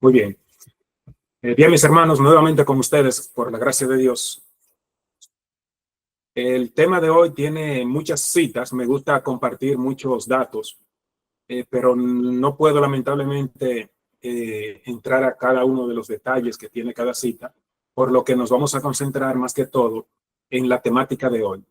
Muy bien. Bien, mis hermanos, nuevamente con ustedes, por la gracia de Dios. El tema de hoy tiene muchas citas, me gusta compartir muchos datos, pero no puedo lamentablemente entrar a cada uno de los detalles que tiene cada cita, por lo que nos vamos a concentrar más que todo en la temática de hoy.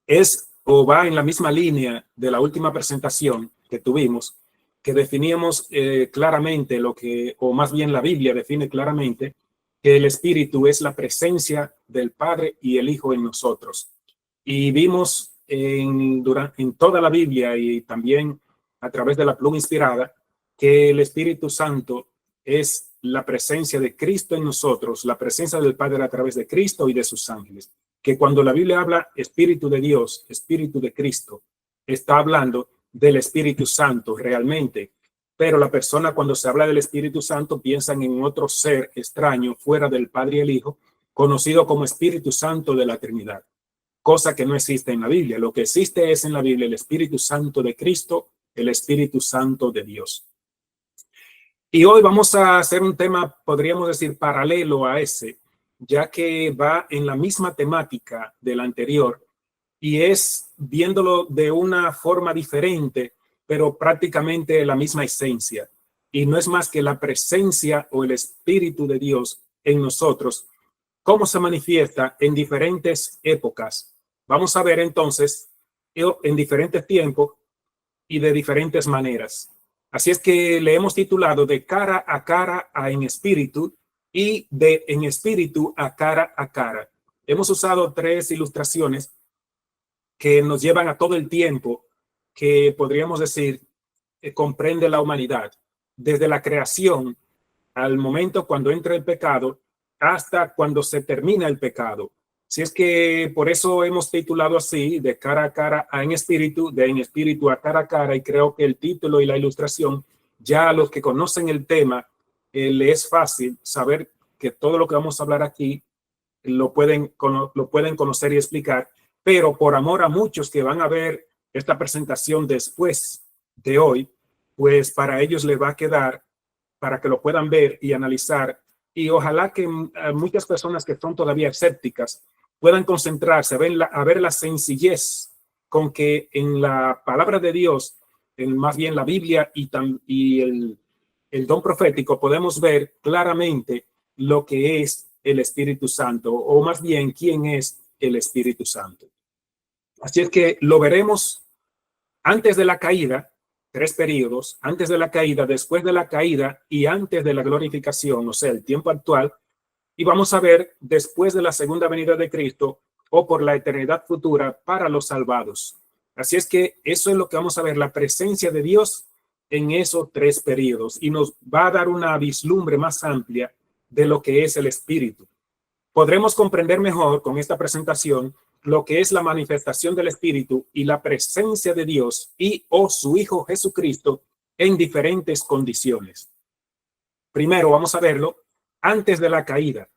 Es o va en la misma línea de la última presentación que tuvimos, que definíamos claramente lo que, o más bien la Biblia define claramente, que el Espíritu es la presencia del Padre y el Hijo en nosotros. Y vimos en toda la Biblia y también a través de la pluma inspirada que el Espíritu Santo es la presencia de Cristo en nosotros, la presencia del Padre a través de Cristo y de sus ángeles. Que cuando la Biblia habla Espíritu de Dios, Espíritu de Cristo, está hablando del Espíritu Santo realmente. Pero la persona, cuando se habla del Espíritu Santo, piensan en otro ser extraño fuera del Padre y el Hijo, conocido como Espíritu Santo de la Trinidad, cosa que no existe en la Biblia. Lo que existe es en la Biblia el Espíritu Santo de Cristo, el Espíritu Santo de Dios. Y hoy vamos a hacer un tema, podríamos decir, paralelo a ese, ya que va en la misma temática del anterior y es viéndolo de una forma diferente, pero prácticamente la misma esencia. Y no es más que la presencia o el Espíritu de Dios en nosotros, cómo se manifiesta en diferentes épocas. Vamos a ver entonces en diferentes tiempos y de diferentes maneras. Así es que le hemos titulado de cara a en espíritu y de en espíritu a cara a cara. Hemos usado tres ilustraciones que nos llevan a todo el tiempo que podríamos decir comprende la humanidad, desde la creación al momento cuando entra el pecado hasta cuando se termina el pecado. Si es que por eso hemos titulado así, de cara a en espíritu, de en espíritu a cara, y creo que el título y la ilustración, ya a los que conocen el tema, le es fácil saber que todo lo que vamos a hablar aquí lo pueden conocer y explicar, pero por amor a muchos que van a ver esta presentación después de hoy, pues para ellos les va a quedar, para que lo puedan ver y analizar, y ojalá que muchas personas que son todavía escépticas puedan concentrarse a ver la sencillez con que en la palabra de Dios, más bien la Biblia y el don profético, podemos ver claramente lo que es el Espíritu Santo, o más bien quién es el Espíritu Santo. Así es que lo veremos antes de la caída, tres periodos, antes de la caída, después de la caída y antes de la glorificación, o sea, el tiempo actual. Y vamos a ver después de la segunda venida de Cristo o por la eternidad futura para los salvados. Así es que eso es lo que vamos a ver, la presencia de Dios en esos tres periodos, y nos va a dar una vislumbre más amplia de lo que es el Espíritu. Podremos comprender mejor con esta presentación lo que es la manifestación del Espíritu y la presencia de Dios y o su Hijo Jesucristo en diferentes condiciones. Primero vamos a verlo antes de la caída,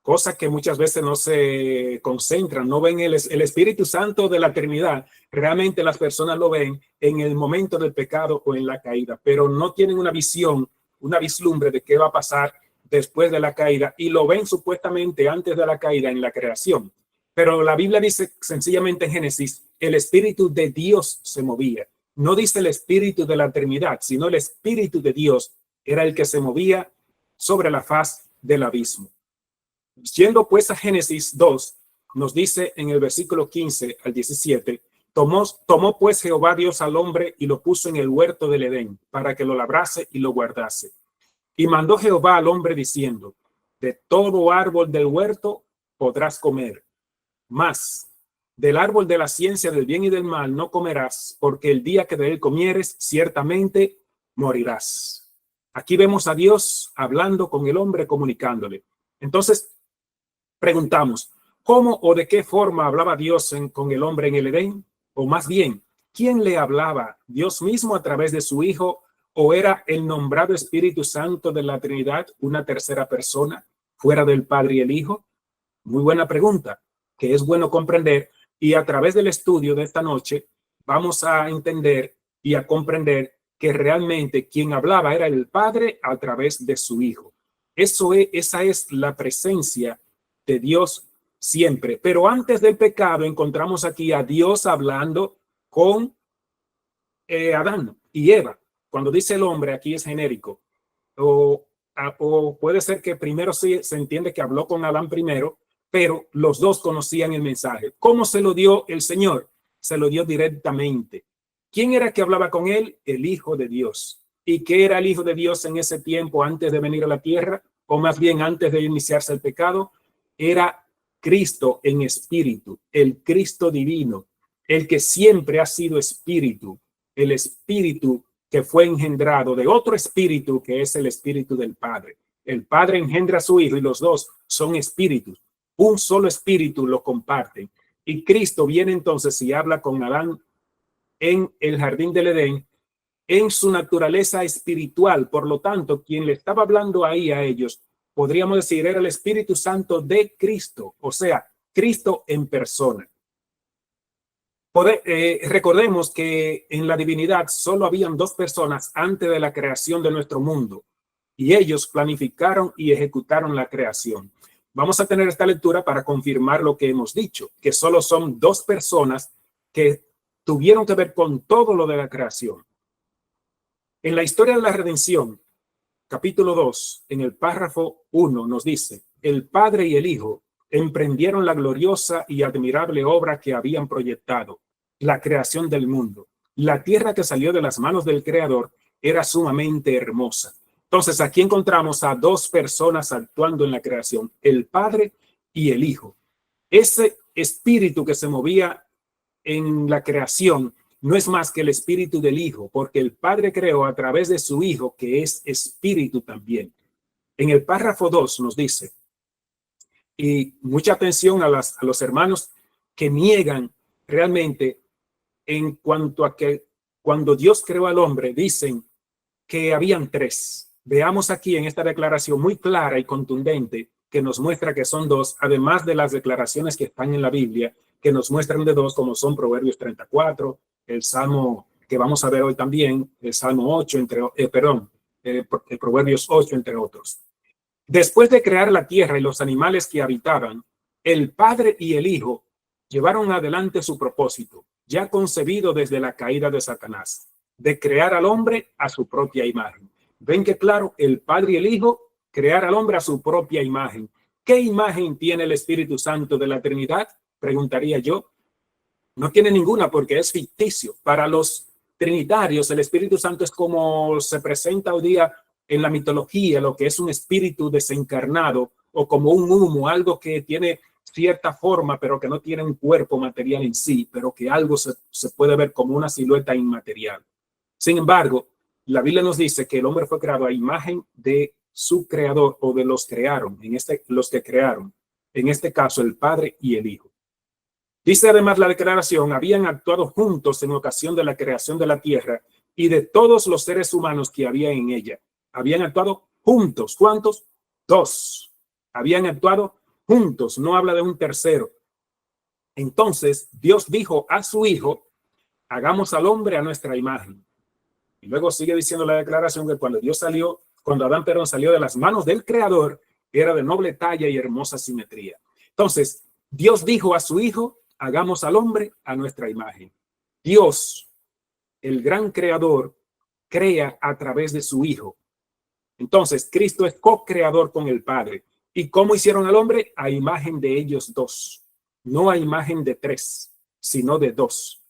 cosa que muchas veces no se concentran, no ven el Espíritu Santo de la eternidad. Realmente las personas lo ven en el momento del pecado o en la caída, pero no tienen una visión, una vislumbre de qué va a pasar después de la caída, y lo ven supuestamente antes de la caída en la creación. Pero la Biblia dice sencillamente en Génesis, el Espíritu de Dios se movía. No dice el Espíritu de la eternidad, sino el Espíritu de Dios era el que se movía sobre la faz del abismo. Yendo pues a Génesis 2, nos dice en el versículo 15 al 17, tomó pues Jehová Dios al hombre y lo puso en el huerto del Edén para que lo labrase y lo guardase. Y mandó Jehová al hombre diciendo, de todo árbol del huerto podrás comer, mas del árbol de la ciencia del bien y del mal no comerás, porque el día que de él comieres, ciertamente morirás. Aquí vemos a Dios hablando con el hombre, comunicándole. Entonces, preguntamos, ¿cómo o de qué forma hablaba Dios con el hombre en el Edén? O más bien, ¿quién le hablaba? ¿Dios mismo a través de su Hijo? ¿O era el nombrado Espíritu Santo de la Trinidad, una tercera persona, fuera del Padre y el Hijo? Muy buena pregunta, que es bueno comprender, y a través del estudio de esta noche vamos a entender y a comprender qué es el Espíritu Santo. que realmente quien hablaba era el Padre a través de su Hijo. Esa es la presencia de Dios siempre. Pero antes del pecado encontramos aquí a Dios hablando con Adán y Eva. Cuando dice el hombre, aquí es genérico. O puede ser que primero sí se entiende que habló con Adán primero, pero los dos conocían el mensaje. ¿Cómo se lo dio el Señor? Se lo dio directamente. ¿Quién era que hablaba con él? El Hijo de Dios. ¿Y qué era el Hijo de Dios en ese tiempo antes de venir a la tierra? O más bien antes de iniciarse el pecado. Era Cristo en espíritu, el Cristo divino, el que siempre ha sido espíritu, el espíritu que fue engendrado de otro espíritu que es el espíritu del Padre. El Padre engendra a su Hijo y los dos son espíritus. Un solo espíritu lo comparten. Y Cristo viene entonces y habla con Adán en el jardín del Edén en su naturaleza espiritual. Por lo tanto, quien le estaba hablando ahí a ellos, podríamos decir, era el Espíritu Santo de Cristo, o sea, Cristo en persona. Recordemos que en la divinidad solo habían dos personas antes de la creación de nuestro mundo y ellos planificaron y ejecutaron la creación. Vamos a tener esta lectura para confirmar lo que hemos dicho, que solo son dos personas que tuvieron que ver con todo lo de la creación. En la historia de la redención, capítulo 2, en el párrafo 1 nos dice, el Padre y el Hijo emprendieron la gloriosa y admirable obra que habían proyectado, la creación del mundo. La tierra que salió de las manos del Creador era sumamente hermosa. Entonces aquí encontramos a dos personas actuando en la creación, el Padre y el Hijo. Ese espíritu que se movía en la creación no es más que el espíritu del Hijo, porque el Padre creó a través de su Hijo, que es espíritu también. En el párrafo 2 nos dice, y mucha atención a los hermanos que niegan realmente en cuanto a que cuando Dios creó al hombre, dicen que habían tres. Veamos aquí en esta declaración muy clara y contundente que nos muestra que son dos, además de las declaraciones que están en la Biblia, que nos muestran de dos, como son Proverbios 34, el Salmo que vamos a ver hoy también, el Salmo 8, Proverbios 8, entre otros. Después de crear la tierra y los animales que habitaban, el Padre y el Hijo llevaron adelante su propósito, ya concebido desde la caída de Satanás, de crear al hombre a su propia imagen. Ven que claro, el Padre y el Hijo crear al hombre a su propia imagen. ¿Qué imagen tiene el Espíritu Santo de la Trinidad? Preguntaría yo. No tiene ninguna porque es ficticio. Para los trinitarios, el Espíritu Santo es como se presenta hoy día en la mitología, lo que es un espíritu desencarnado o como un humo, algo que tiene cierta forma, pero que no tiene un cuerpo material en sí, pero que algo se puede ver como una silueta inmaterial. Sin embargo, la Biblia nos dice que el hombre fue creado a imagen de su creador o de los crearon, los que crearon, en este caso el Padre y el Hijo. Dice además la declaración, habían actuado juntos en ocasión de la creación de la tierra y de todos los seres humanos que había en ella. Habían actuado juntos. ¿Cuántos? Dos. Habían actuado juntos. No habla de un tercero. Entonces Dios dijo a su Hijo, hagamos al hombre a nuestra imagen. Y luego sigue diciendo la declaración que cuando Adán salió de las manos del Creador, era de noble talla y hermosa simetría. Entonces Dios dijo a su Hijo, hagamos al hombre a nuestra imagen. Dios, el gran creador, crea a través de su Hijo. Entonces, Cristo es co-creador con el Padre. ¿Y cómo hicieron al hombre? A imagen de ellos dos. No a imagen de tres, sino de dos.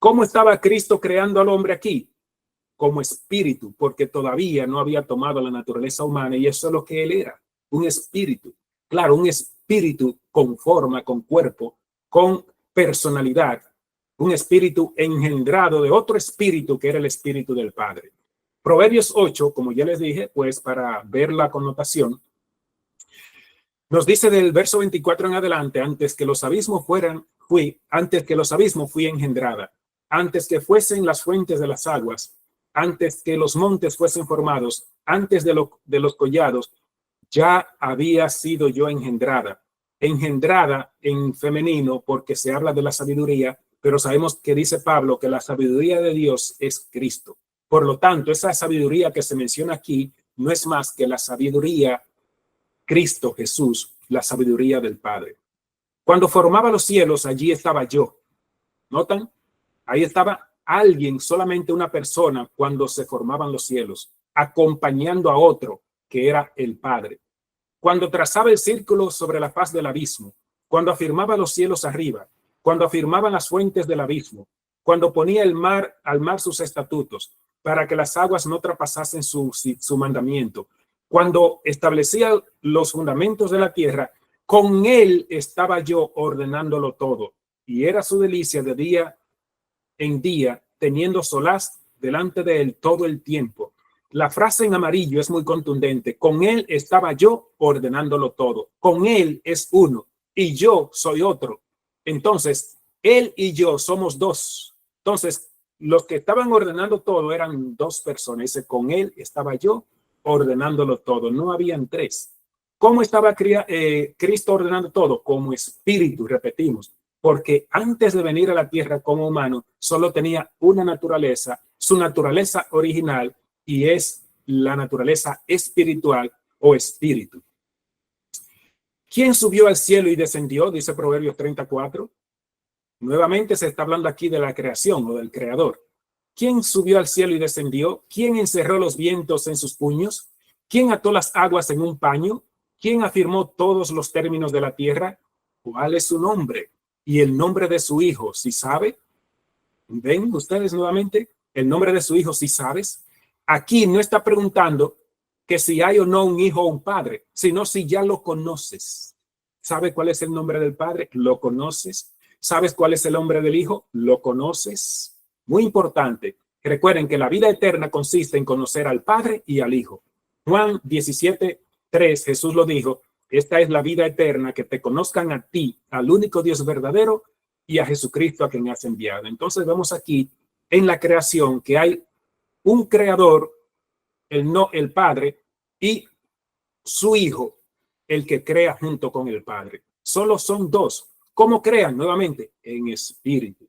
¿Cómo estaba Cristo creando al hombre aquí? Como espíritu, porque todavía no había tomado la naturaleza humana y eso es lo que él era, un espíritu. Claro, un espíritu con forma, con cuerpo, con personalidad, un espíritu engendrado de otro espíritu que era el espíritu del Padre. Proverbios 8, como ya les dije, pues para ver la connotación, nos dice del verso 24 en adelante, antes que los abismos fui engendrada, antes que fuesen las fuentes de las aguas, antes que los montes fuesen formados, antes de los collados, ya había sido yo engendrada. Engendrada en femenino porque se habla de la sabiduría, pero sabemos que dice Pablo que la sabiduría de Dios es Cristo. Por lo tanto, esa sabiduría que se menciona aquí no es más que la sabiduría Cristo Jesús, la sabiduría del Padre. Cuando formaba los cielos, allí estaba yo. ¿Notan? Ahí estaba alguien, solamente una persona, cuando se formaban los cielos, acompañando a otro, que era el Padre. Cuando trazaba el círculo sobre la faz del abismo, cuando afirmaba los cielos arriba, cuando afirmaban las fuentes del abismo, cuando ponía al mar sus estatutos, para que las aguas no traspasasen su mandamiento, cuando establecía los fundamentos de la tierra, con él estaba yo ordenándolo todo, y era su delicia de día en día, teniendo solaz delante de él todo el tiempo. La frase en amarillo es muy contundente. Con él estaba yo ordenándolo todo. Con él es uno y yo soy otro. Entonces, él y yo somos dos. Entonces, los que estaban ordenando todo eran dos personas. Dice, con él estaba yo ordenándolo todo. No habían tres. ¿Cómo estaba Cristo ordenando todo? Como espíritu, repetimos. Porque antes de venir a la tierra como humano, solo tenía una naturaleza, su naturaleza original, y es la naturaleza espiritual o espíritu. ¿Quién subió al cielo y descendió? Dice Proverbios 34. Nuevamente se está hablando aquí de la creación o del creador. ¿Quién subió al cielo y descendió? ¿Quién encerró los vientos en sus puños? ¿Quién ató las aguas en un paño? ¿Quién afirmó todos los términos de la tierra? ¿Cuál es su nombre? Y el nombre de su hijo, si sabe. ¿Ven ustedes nuevamente? El nombre de su hijo, si sabes. Aquí no está preguntando que si hay o no un hijo o un padre, sino si ya lo conoces. ¿Sabe cuál es el nombre del padre? ¿Lo conoces? ¿Sabes cuál es el nombre del hijo? ¿Lo conoces? Muy importante. Recuerden que la vida eterna consiste en conocer al Padre y al Hijo. Juan 17:3, Jesús lo dijo, esta es la vida eterna, que te conozcan a ti, al único Dios verdadero, y a Jesucristo a quien has enviado. Entonces vemos aquí en la creación que hay un creador, el Padre, y su Hijo, el que crea junto con el Padre. Solo son dos. ¿Cómo crean? Nuevamente, en espíritu.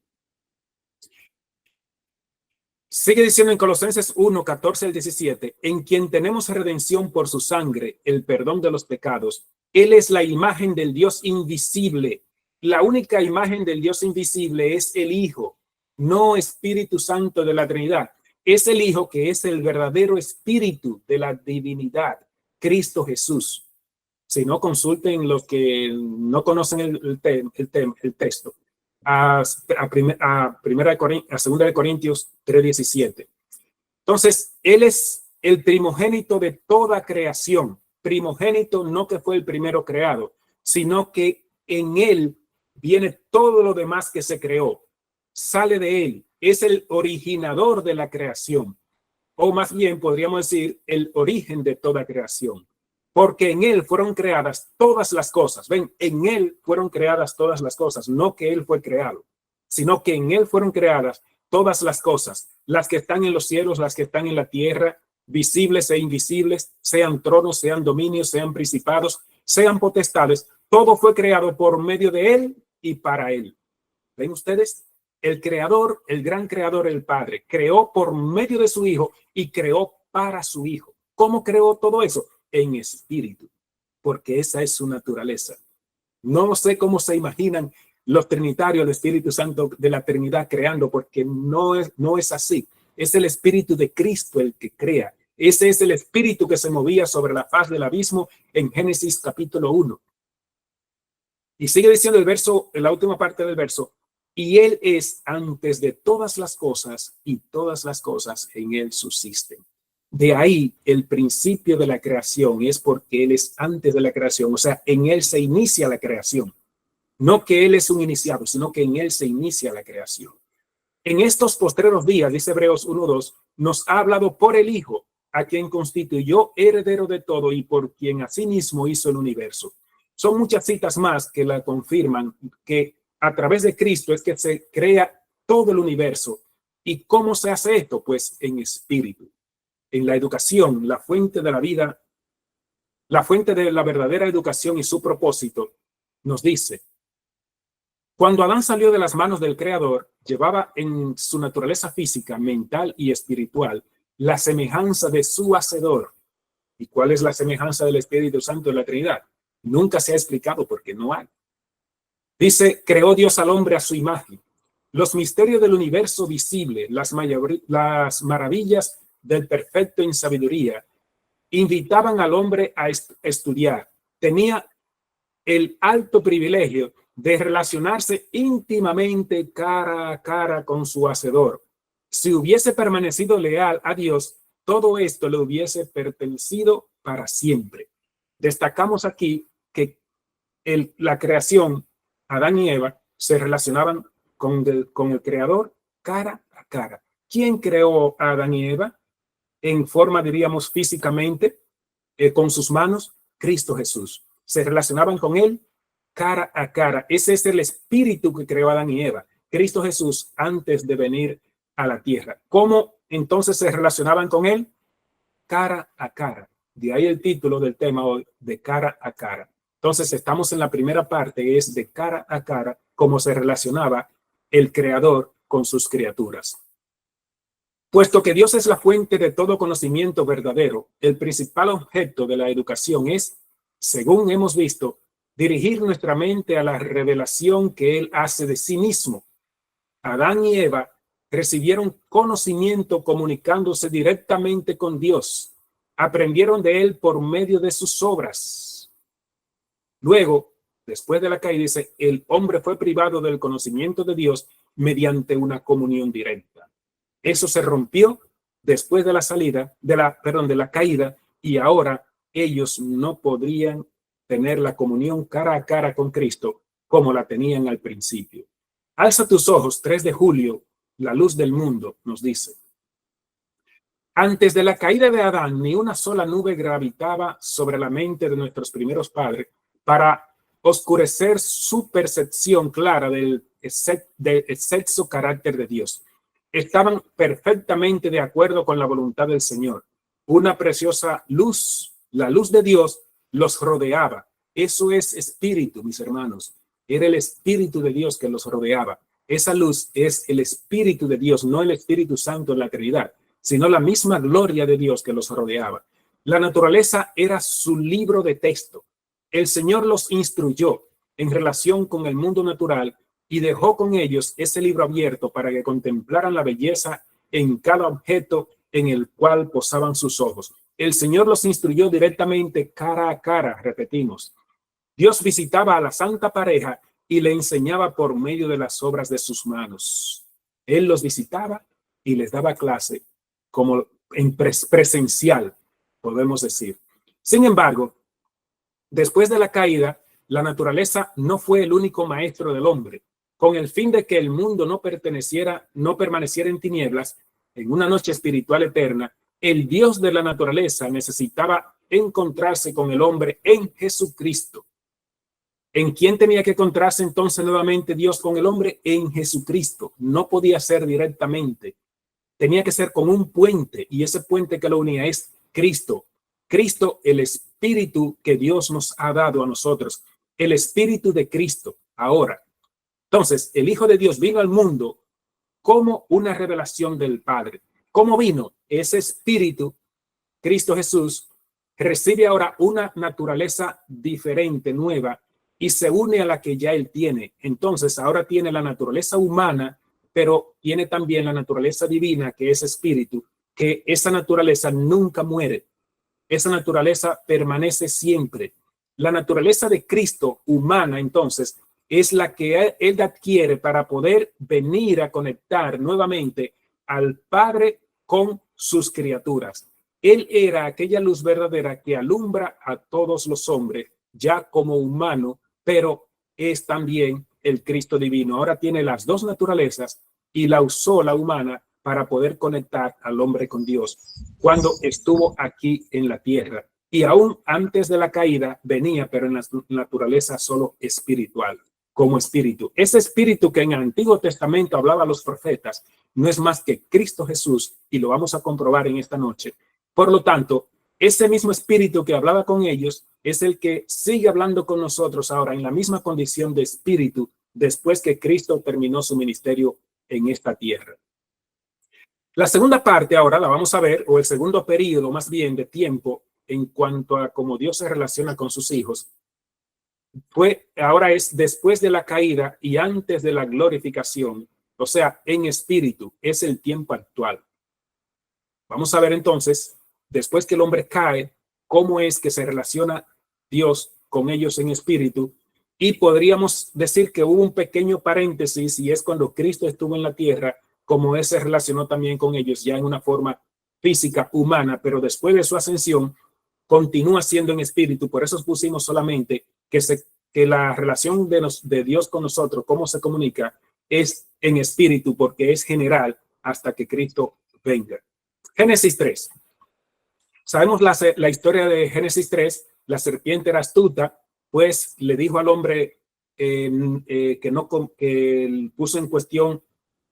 Sigue diciendo en Colosenses 1:14-17, en quien tenemos redención por su sangre, el perdón de los pecados. Él es la imagen del Dios invisible. La única imagen del Dios invisible es el Hijo, no Espíritu Santo de la Trinidad. Es el Hijo, que es el verdadero espíritu de la divinidad, Cristo Jesús. Si no, consulten los que no conocen el texto. A 2 de Corintios 3:17. Entonces, él es el primogénito de toda creación. Primogénito no que fue el primero creado, sino que en él viene todo lo demás que se creó. Sale de él. Es el originador de la creación. O más bien podríamos decir el origen de toda creación. Porque en él fueron creadas todas las cosas. Ven, en él fueron creadas todas las cosas, no que él fue creado, sino que en él fueron creadas todas las cosas, las que están en los cielos, las que están en la tierra, visibles e invisibles, sean tronos, sean dominios, sean principados, sean potestades. Todo fue creado por medio de él y para él. ¿Ven ustedes? El creador, el gran creador, el Padre, creó por medio de su Hijo y creó para su Hijo. ¿Cómo creó todo eso? En espíritu, porque esa es su naturaleza. No sé cómo se imaginan los trinitarios, el Espíritu Santo de la Trinidad creando, porque no es así. Es el Espíritu de Cristo el que crea. Ese es el Espíritu que se movía sobre la faz del abismo en Génesis capítulo 1. Y sigue diciendo el verso, en la última parte del verso, y él es antes de todas las cosas, y todas las cosas en él subsisten. De ahí el principio de la creación, es porque él es antes de la creación, o sea, en él se inicia la creación. No que él es un iniciado, sino que en él se inicia la creación. En estos postreros días, dice Hebreos 1:2, nos ha hablado por el Hijo, a quien constituyó heredero de todo y por quien asimismo hizo el universo. Son muchas citas más que la confirman que a través de Cristo es que se crea todo el universo. ¿Y cómo se hace esto? Pues en espíritu. En la educación, la fuente de la vida, la fuente de la verdadera educación y su propósito, nos dice Cuando Adán salió de las manos del Creador, llevaba en su naturaleza física, mental y espiritual la semejanza de su Hacedor. ¿Y cuál es la semejanza del Espíritu Santo en la Trinidad? Nunca se ha explicado porque no hay. Dice, creó Dios al hombre a su imagen. Los misterios del universo visible, las maravillas del perfecto en sabiduría, invitaban al hombre a estudiar. Tenía el alto privilegio de relacionarse íntimamente cara a cara con su Hacedor. Si hubiese permanecido leal a Dios, todo esto le hubiese pertenecido para siempre. Destacamos aquí que la creación, Adán y Eva, se relacionaban con el Creador cara a cara. ¿Quién creó a Adán y Eva? En forma, diríamos, físicamente, con sus manos, Cristo Jesús. Se relacionaban con él cara a cara. Ese es el espíritu que creó a Adán y Eva, Cristo Jesús, antes de venir a la tierra. ¿Cómo entonces se relacionaban con él? Cara a cara. De ahí el título del tema hoy, de cara a cara. Entonces estamos en la primera parte, es de cara a cara, cómo se relacionaba el Creador con sus criaturas. Puesto que Dios es la fuente de todo conocimiento verdadero, el principal objeto de la educación es, según hemos visto, dirigir nuestra mente a la revelación que Él hace de sí mismo. Adán y Eva recibieron conocimiento comunicándose directamente con Dios. Aprendieron de Él por medio de sus obras. Luego, después de la caída, dice, el hombre fue privado del conocimiento de Dios mediante una comunión directa. Eso se rompió después de la salida, de la caída, y ahora ellos no podrían tener la comunión cara a cara con Cristo como la tenían al principio. Alza tus ojos, 3 de julio, la luz del mundo, nos dice. Antes de la caída de Adán, ni una sola nube gravitaba sobre la mente de nuestros primeros padres para oscurecer su percepción clara del excelso carácter de Dios. Estaban perfectamente de acuerdo con la voluntad del Señor. Una preciosa luz, la luz de Dios, los rodeaba. Eso es espíritu, mis hermanos. Era el Espíritu de Dios que los rodeaba. Esa luz es el Espíritu de Dios, no el Espíritu Santo en la Trinidad, sino la misma gloria de Dios que los rodeaba. La naturaleza era su libro de texto. El Señor los instruyó en relación con el mundo natural y dejó con ellos ese libro abierto para que contemplaran la belleza en cada objeto en el cual posaban sus ojos. El Señor los instruyó directamente cara a cara, repetimos. Dios visitaba a la santa pareja y le enseñaba por medio de las obras de sus manos. Él los visitaba y les daba clase como en presencial, podemos decir. Sin embargo, después de la caída, la naturaleza no fue el único maestro del hombre. Con el fin de que el mundo no permaneciera en tinieblas, en una noche espiritual eterna, el Dios de la naturaleza necesitaba encontrarse con el hombre en Jesucristo. ¿En quién tenía que encontrarse entonces nuevamente Dios con el hombre? En Jesucristo. No podía ser directamente. Tenía que ser con un puente, y ese puente que lo unía es Cristo. Cristo, el Espíritu que Dios nos ha dado a nosotros. El Espíritu de Cristo. Ahora, entonces, el Hijo de Dios vino al mundo como una revelación del Padre. ¿Cómo vino? Ese Espíritu, Cristo Jesús, recibe ahora una naturaleza diferente, nueva, y se une a la que ya Él tiene. Entonces, ahora tiene la naturaleza humana, pero tiene también la naturaleza divina, que es Espíritu, que esa naturaleza nunca muere. Esa naturaleza permanece siempre. La naturaleza de Cristo humana, entonces, es la que Él adquiere para poder venir a conectar nuevamente al Padre con sus criaturas. Él era aquella luz verdadera que alumbra a todos los hombres, ya como humano, pero es también el Cristo divino. Ahora tiene las dos naturalezas y la usó la humana para poder conectar al hombre con Dios cuando estuvo aquí en la tierra. Y aún antes de la caída venía, pero en la naturaleza solo espiritual, como espíritu. Ese espíritu que en el Antiguo Testamento hablaba a los profetas no es más que Cristo Jesús, y lo vamos a comprobar en esta noche. Por lo tanto, ese mismo espíritu que hablaba con ellos es el que sigue hablando con nosotros ahora en la misma condición de espíritu después que Cristo terminó su ministerio en esta tierra. La segunda parte ahora la vamos a ver, o el segundo periodo más bien de tiempo en cuanto a cómo Dios se relaciona con sus hijos, ahora es después de la caída y antes de la glorificación, o sea, en espíritu, es el tiempo actual. Vamos a ver entonces, después que el hombre cae, cómo es que se relaciona Dios con ellos en espíritu, y podríamos decir que hubo un pequeño paréntesis, y es cuando Cristo estuvo en la tierra, como él se relacionó también con ellos ya en una forma física, humana, pero después de su ascensión, continúa siendo en espíritu. Por eso pusimos solamente que la relación de Dios con nosotros, cómo se comunica, es en espíritu, porque es general hasta que Cristo venga. Génesis 3. Sabemos la historia de Génesis 3. La serpiente era astuta, pues le dijo al hombre que puso en cuestión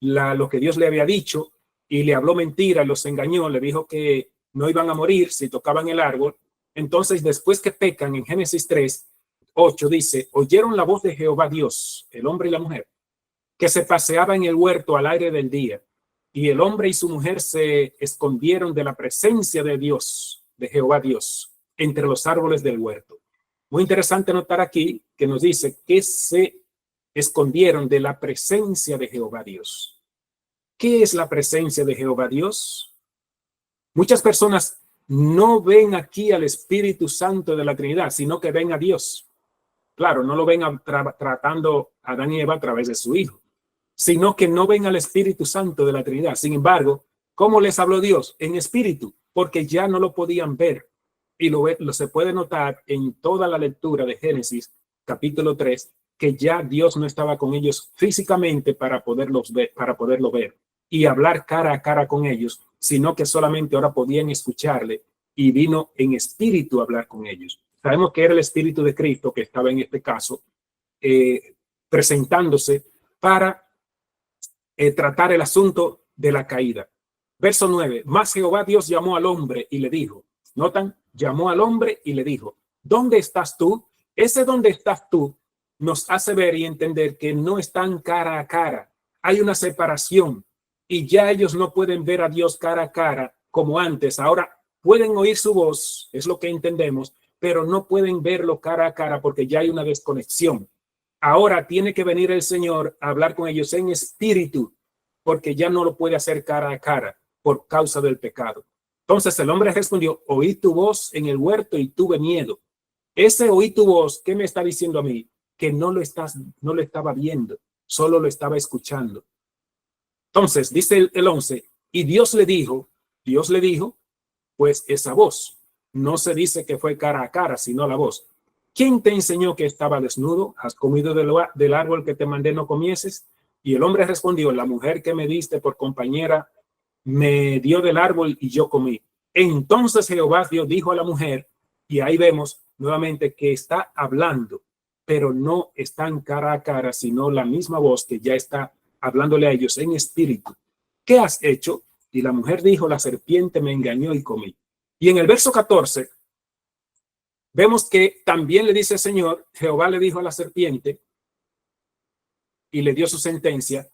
lo que Dios le había dicho, y le habló mentira, los engañó, le dijo que no iban a morir si tocaban el árbol. Entonces, después que pecan, en Génesis 3:8 dice: oyeron la voz de Jehová Dios, el hombre y la mujer, que se paseaba en el huerto al aire del día, y el hombre y su mujer se escondieron de la presencia de Dios, de Jehová Dios, entre los árboles del huerto. Muy interesante notar aquí que nos dice que se escondieron de la presencia de Jehová Dios. ¿Qué es la presencia de Jehová Dios? Muchas personas no ven aquí al Espíritu Santo de la Trinidad, sino que ven a Dios. Claro, no lo ven tratando a Adán y Eva a través de su Hijo, sino que no ven al Espíritu Santo de la Trinidad. Sin embargo, ¿cómo les habló Dios? En espíritu, porque ya no lo podían ver. Y lo se puede notar en toda la lectura de Génesis, capítulo 3, que ya Dios no estaba con ellos físicamente para poderlo ver y hablar cara a cara con ellos, sino que solamente ahora podían escucharle, y vino en espíritu a hablar con ellos. Sabemos que era el Espíritu de Cristo que estaba en este caso presentándose para tratar el asunto de la caída. Verso 9: mas Jehová Dios llamó al hombre y le dijo, ¿notan? Llamó al hombre y le dijo, ¿dónde estás tú? Ese "dónde estás tú" nos hace ver y entender que no están cara a cara. Hay una separación y ya ellos no pueden ver a Dios cara a cara como antes. Ahora pueden oír su voz, es lo que entendemos, pero no pueden verlo cara a cara porque ya hay una desconexión. Ahora tiene que venir el Señor a hablar con ellos en espíritu, porque ya no lo puede hacer cara a cara por causa del pecado. Entonces el hombre respondió, oí tu voz en el huerto y tuve miedo. Ese oí tu voz, ¿qué me está diciendo a mí? Que no lo estaba viendo, solo lo estaba escuchando. Entonces dice el 11, y Dios le dijo, pues esa voz. No se dice que fue cara a cara, sino la voz. ¿Quién te enseñó que estaba desnudo? ¿Has comido del árbol que te mandé no comieses? Y el hombre respondió, la mujer que me diste por compañera me dio del árbol y yo comí. Entonces Jehová Dios dijo a la mujer, y ahí vemos nuevamente que está hablando, pero no están cara a cara, sino la misma voz que ya está hablándole a ellos en espíritu. ¿Qué has hecho? Y la mujer dijo, la serpiente me engañó y comí. Y en el verso 14, vemos que también le dice el Señor, Jehová le dijo a la serpiente y le dio su sentencia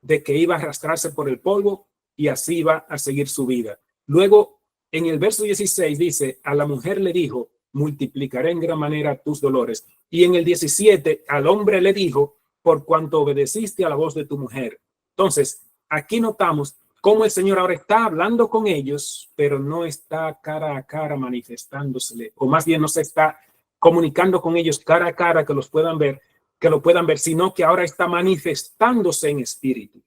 de que iba a arrastrarse por el polvo y así iba a seguir su vida. Luego, en el verso 16 dice, a la mujer le dijo, multiplicaré en gran manera tus dolores. Y en el 17, al hombre le dijo, por cuanto obedeciste a la voz de tu mujer. Entonces, aquí notamos cómo el Señor ahora está hablando con ellos, pero no está cara a cara manifestándosele, o más bien no se está comunicando con ellos cara a cara que lo puedan ver, sino que ahora está manifestándose en espíritu.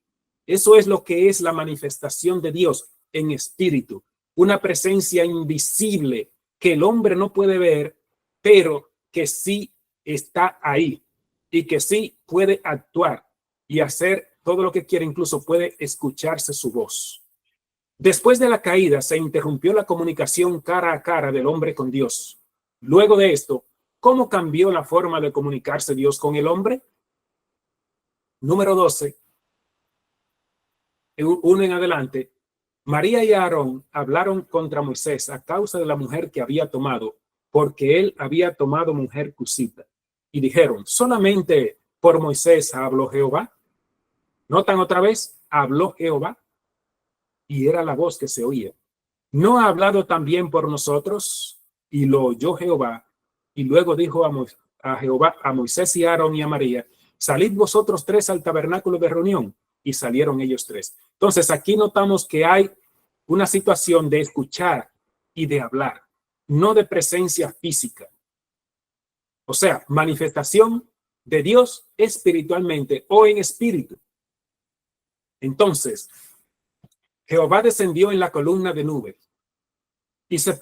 Eso es lo que es la manifestación de Dios en espíritu, una presencia invisible que el hombre no puede ver, pero que sí está ahí y que sí puede actuar y hacer todo lo que quiere, incluso puede escucharse su voz. Después de la caída se interrumpió la comunicación cara a cara del hombre con Dios. Luego de esto, ¿cómo cambió la forma de comunicarse Dios con el hombre? Número 12, uno en adelante, María y Aarón hablaron contra Moisés a causa de la mujer que había tomado, porque él había tomado mujer cusita. Y dijeron, solamente por Moisés habló Jehová. Notan otra vez, habló Jehová y era la voz que se oía. ¿No ha hablado también por nosotros? Y lo oyó Jehová. Y luego dijo a Jehová, a Moisés y a Aarón y a María, salid vosotros tres al tabernáculo de reunión. Y salieron ellos tres. Entonces aquí notamos que hay una situación de escuchar y de hablar, no de presencia física. O sea, manifestación de Dios espiritualmente o en espíritu. Entonces, Jehová descendió en la columna de nube.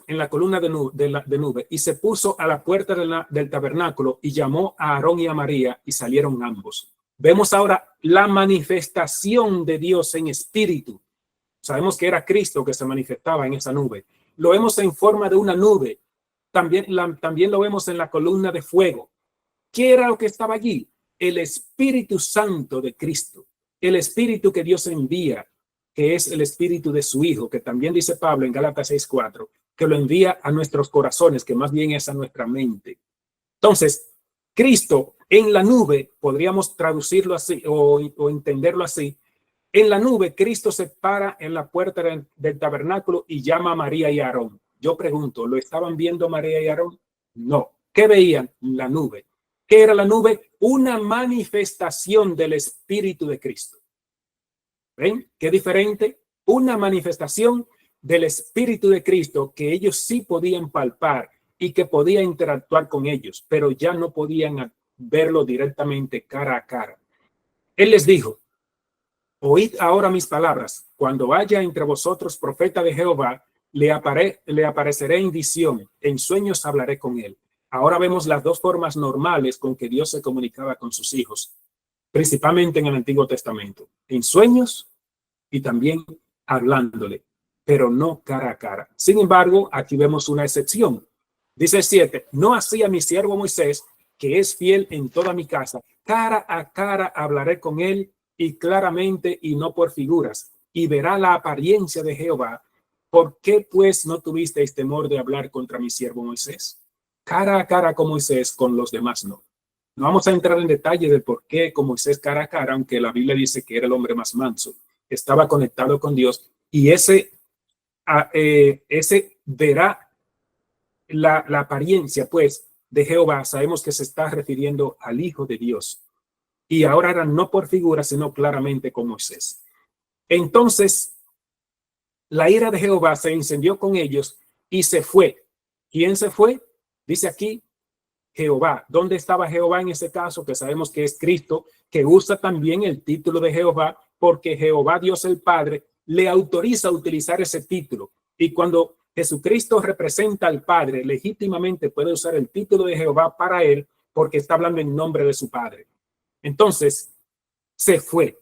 En la columna de nube y se puso a la puerta del tabernáculo y llamó a Aarón y a María y salieron ambos. Vemos ahora la manifestación de Dios en espíritu. Sabemos que era Cristo que se manifestaba en esa nube. Lo vemos en forma de una nube. También lo vemos en la columna de fuego. ¿Qué era lo que estaba allí? El Espíritu Santo de Cristo. El Espíritu que Dios envía, que es el Espíritu de su Hijo, que también dice Pablo en Gálatas 6:4, que lo envía a nuestros corazones, que más bien es a nuestra mente. Entonces, Cristo en la nube, podríamos traducirlo así o entenderlo así. En la nube, Cristo se para en la puerta del tabernáculo y llama a María y a Aarón. Yo pregunto, ¿lo estaban viendo María y Aarón? No. ¿Qué veían? La nube. ¿Qué era la nube? Una manifestación del Espíritu de Cristo. ¿Ven? ¿Qué diferente? Una manifestación del Espíritu de Cristo que ellos sí podían palpar y que podía interactuar con ellos, pero ya no podían verlo directamente cara a cara. Él les dijo, oíd ahora mis palabras, cuando haya entre vosotros profeta de Jehová, le apareceré en visión, en sueños hablaré con él. Ahora vemos las dos formas normales con que Dios se comunicaba con sus hijos, principalmente en el Antiguo Testamento, en sueños y también hablándole, pero no cara a cara. Sin embargo, aquí vemos una excepción. Dice el 7, no así a mi siervo Moisés, que es fiel en toda mi casa. Cara a cara hablaré con él y claramente y no por figuras, y verá la apariencia de Jehová. ¿Por qué pues no tuvisteis temor de hablar contra mi siervo Moisés? Cara a cara con Moisés, con los demás no. No vamos a entrar en detalle de por qué con Moisés cara a cara, aunque la Biblia dice que era el hombre más manso, estaba conectado con Dios, y ese verá la apariencia, pues, de Jehová. Sabemos que se está refiriendo al Hijo de Dios. Y ahora era no por figura, sino claramente con Moisés. Entonces, la ira de Jehová se encendió con ellos y se fue. ¿Quién se fue? Dice aquí, Jehová. ¿Dónde estaba Jehová en ese caso? Que sabemos que es Cristo, que usa también el título de Jehová, porque Jehová Dios el Padre le autoriza a utilizar ese título. Y cuando Jesucristo representa al Padre, legítimamente puede usar el título de Jehová para él, porque está hablando en nombre de su Padre. Entonces, se fue.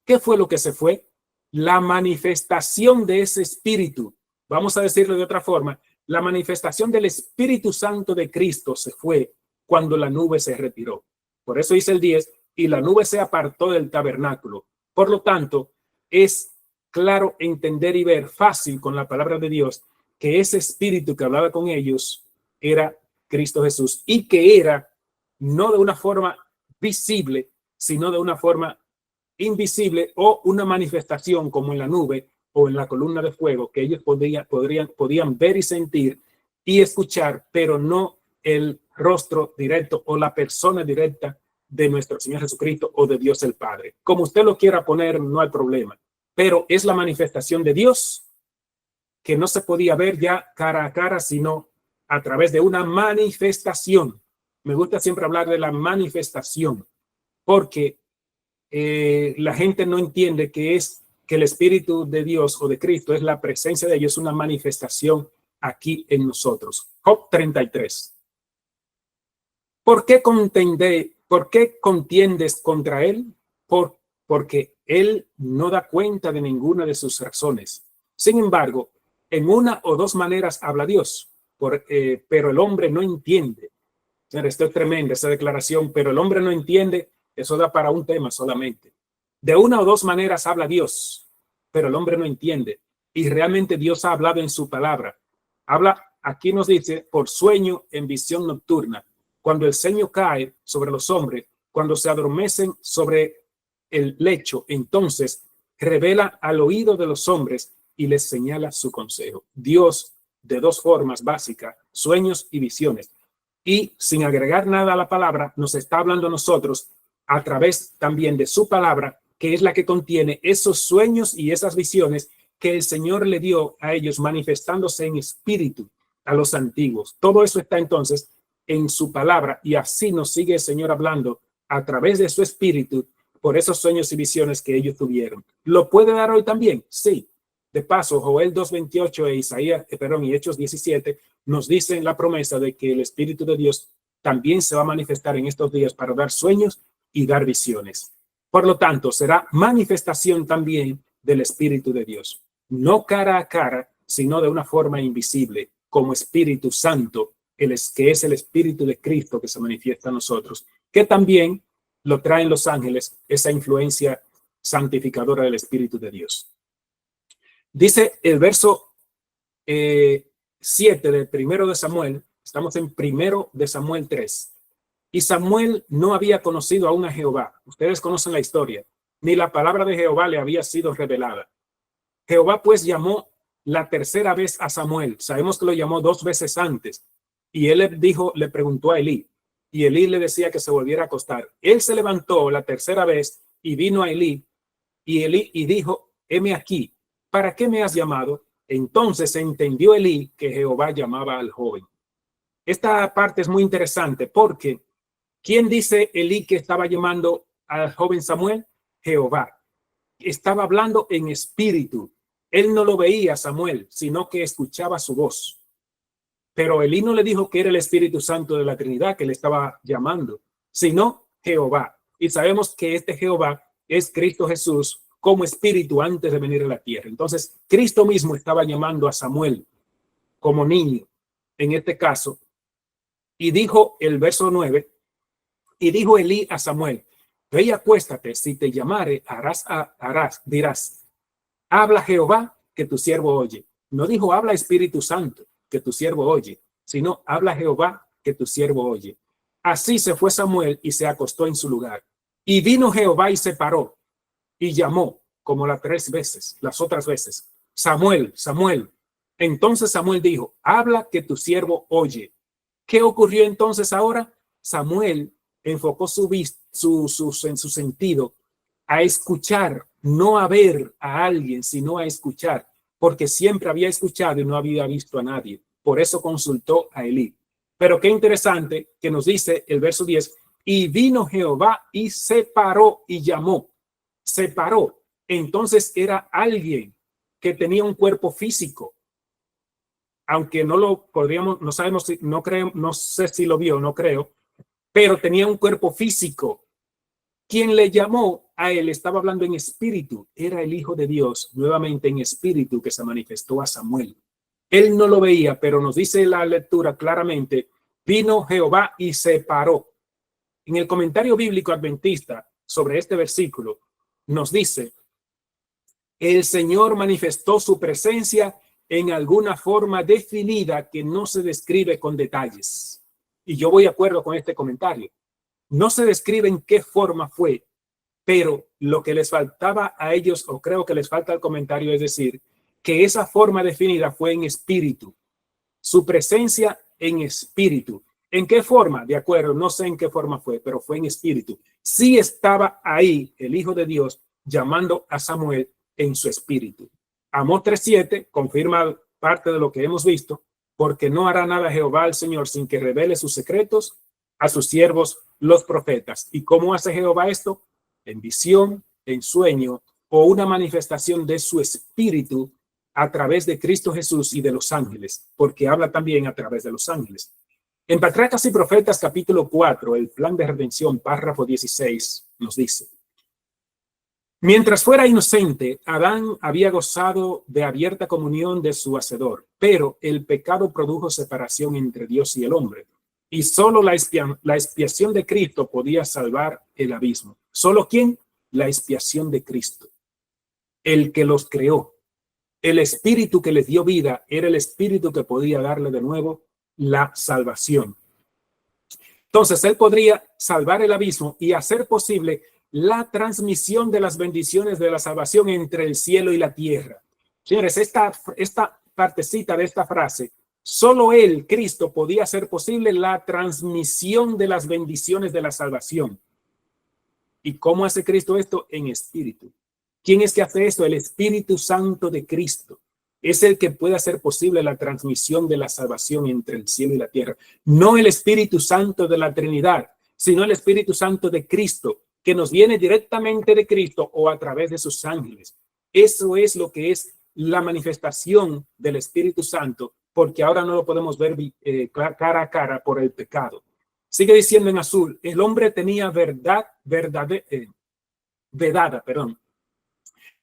¿Qué fue lo que se fue? La manifestación de ese espíritu. Vamos a decirlo de otra forma. La manifestación del Espíritu Santo de Cristo se fue cuando la nube se retiró. Por eso dice el 10, y la nube se apartó del tabernáculo. Por lo tanto, es claro entender y ver fácil con la palabra de Dios que ese espíritu que hablaba con ellos era Cristo Jesús, y que era no de una forma visible, sino de una forma invisible o una manifestación como en la nube o en la columna de fuego, que ellos podían ver y sentir y escuchar, pero no el rostro directo o la persona directa de nuestro Señor Jesucristo o de Dios el Padre. Como usted lo quiera poner, no hay problema, pero es la manifestación de Dios que no se podía ver ya cara a cara, sino a través de una manifestación. Me gusta siempre hablar de la manifestación, porque la gente no entiende que el Espíritu de Dios o de Cristo es la presencia de Dios, una manifestación aquí en nosotros. Job 33. ¿Por qué contiendes contra él? Porque él no da cuenta de ninguna de sus razones. Sin embargo, en una o dos maneras habla Dios, pero el hombre no entiende. Esto es tremenda esa declaración, pero el hombre no entiende. Eso da para un tema solamente. De una o dos maneras habla Dios, pero el hombre no entiende. Y realmente Dios ha hablado en su palabra. Aquí nos dice, por sueño en visión nocturna. Cuando el sueño cae sobre los hombres, cuando se adormecen sobre el lecho, entonces revela al oído de los hombres y les señala su consejo. Dios, de dos formas básicas, sueños y visiones. Y sin agregar nada a la palabra, nos está hablando a nosotros a través también de su palabra, que es la que contiene esos sueños y esas visiones que el Señor le dio a ellos, manifestándose en espíritu a los antiguos. Todo eso está entonces en su palabra, y así nos sigue el Señor hablando a través de su espíritu por esos sueños y visiones que ellos tuvieron. ¿Lo puede dar hoy también? Sí. De paso, Joel 2:28 y Hechos 17 nos dicen la promesa de que el Espíritu de Dios también se va a manifestar en estos días para dar sueños y dar visiones. Por lo tanto, será manifestación también del Espíritu de Dios. No cara a cara, sino de una forma invisible, como Espíritu Santo, que es el Espíritu de Cristo que se manifiesta a nosotros, que también lo traen los ángeles, esa influencia santificadora del Espíritu de Dios. Dice el verso 7 del primero de Samuel, estamos en primero de Samuel 3. Y Samuel no había conocido aún a Jehová. Ustedes conocen la historia. Ni la palabra de Jehová le había sido revelada. Jehová pues llamó la tercera vez a Samuel. Sabemos que lo llamó 2 veces antes. Y él le preguntó a Elí. Y Elí le decía que se volviera a acostar. Él se levantó la tercera vez y vino a Elí. Y Elí dijo, heme aquí, ¿para qué me has llamado? Entonces entendió Elí que Jehová llamaba al joven. Esta parte es muy interesante porque ¿quién dice Elí que estaba llamando al joven Samuel? Jehová. Estaba hablando en espíritu. Él no lo veía, Samuel, sino que escuchaba su voz. Pero Elí no le dijo que era el Espíritu Santo de la Trinidad que le estaba llamando, sino Jehová. Y sabemos que este Jehová es Cristo Jesús como espíritu antes de venir a la tierra. Entonces, Cristo mismo estaba llamando a Samuel como niño, en este caso. Y dijo el verso 9, y dijo Elí a Samuel, ve y acuéstate, si te llamare, dirás, habla Jehová, que tu siervo oye. No dijo, habla Espíritu Santo, que tu siervo oye, sino habla Jehová, que tu siervo oye. Así se fue Samuel y se acostó en su lugar. Y vino Jehová y se paró y llamó como las otras veces, Samuel, Samuel. Entonces Samuel dijo, habla que tu siervo oye. ¿Qué ocurrió entonces ahora? Samuel enfocó en su sentido a escuchar, no a ver a alguien, sino a escuchar, porque siempre había escuchado y no había visto a nadie. Por eso consultó a Elí. Pero qué interesante que nos dice el verso 10, y vino Jehová y se paró y llamó. Se paró. Entonces era alguien que tenía un cuerpo físico. Aunque no lo podríamos, no sabemos si, no creo, no sé si lo vio, no creo, pero tenía un cuerpo físico. Quien le llamó a él estaba hablando en espíritu, era el Hijo de Dios, nuevamente en espíritu, que se manifestó a Samuel. Él no lo veía, pero nos dice la lectura claramente, vino Jehová y se paró. En el comentario bíblico adventista sobre este versículo, nos dice, el Señor manifestó su presencia en alguna forma definida que no se describe con detalles. Y yo voy de acuerdo con este comentario. No se describe en qué forma fue, pero lo que les faltaba a ellos, o creo que les falta al comentario, es decir, que esa forma definida fue en espíritu. Su presencia en espíritu. ¿En qué forma? De acuerdo, no sé en qué forma fue, pero fue en espíritu. Sí estaba ahí el Hijo de Dios llamando a Samuel en su espíritu. Amós 3:7 confirma parte de lo que hemos visto, porque no hará nada Jehová el Señor sin que revele sus secretos a sus siervos los profetas. ¿Y cómo hace Jehová esto? En visión, en sueño o una manifestación de su espíritu a través de Cristo Jesús y de los ángeles, porque habla también a través de los ángeles. En Patriarcas y Profetas, capítulo 4, el plan de redención, párrafo 16, nos dice: mientras fuera inocente, Adán había gozado de abierta comunión de su Hacedor, pero el pecado produjo separación entre Dios y el hombre, y solo la expiación de Cristo podía salvar el abismo. ¿Solo quién? La expiación de Cristo, el que los creó. El espíritu que les dio vida era el espíritu que podía darle de nuevo la salvación. Entonces, él podría salvar el abismo y hacer posible la transmisión de las bendiciones de la salvación entre el cielo y la tierra. Señores, esta partecita de esta frase, solo él, Cristo, podía hacer posible la transmisión de las bendiciones de la salvación. ¿Y cómo hace Cristo esto? En espíritu. ¿Quién es que hace esto? El Espíritu Santo de Cristo. Es el que puede hacer posible la transmisión de la salvación entre el cielo y la tierra. No el Espíritu Santo de la Trinidad, sino el Espíritu Santo de Cristo, que nos viene directamente de Cristo o a través de sus ángeles. Eso es lo que es la manifestación del Espíritu Santo, porque ahora no lo podemos ver cara a cara por el pecado. Sigue diciendo en azul, el hombre tenía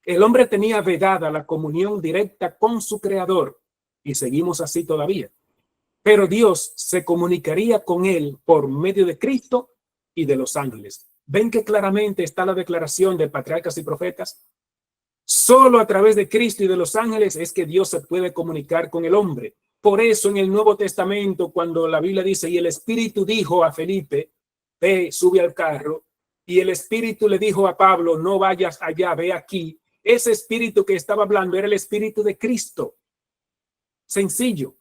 el hombre tenía vedada la comunión directa con su creador, y seguimos así todavía. Pero Dios se comunicaría con él por medio de Cristo y de los ángeles. ¿Ven que claramente está la declaración de patriarcas y profetas? Solo a través de Cristo y de los ángeles es que Dios se puede comunicar con el hombre. Por eso en el Nuevo Testamento, cuando la Biblia dice, y el Espíritu dijo a Felipe, ve, sube al carro, y el Espíritu le dijo a Pablo, no vayas allá, ve aquí. Ese Espíritu que estaba hablando era el Espíritu de Cristo. Sencillo.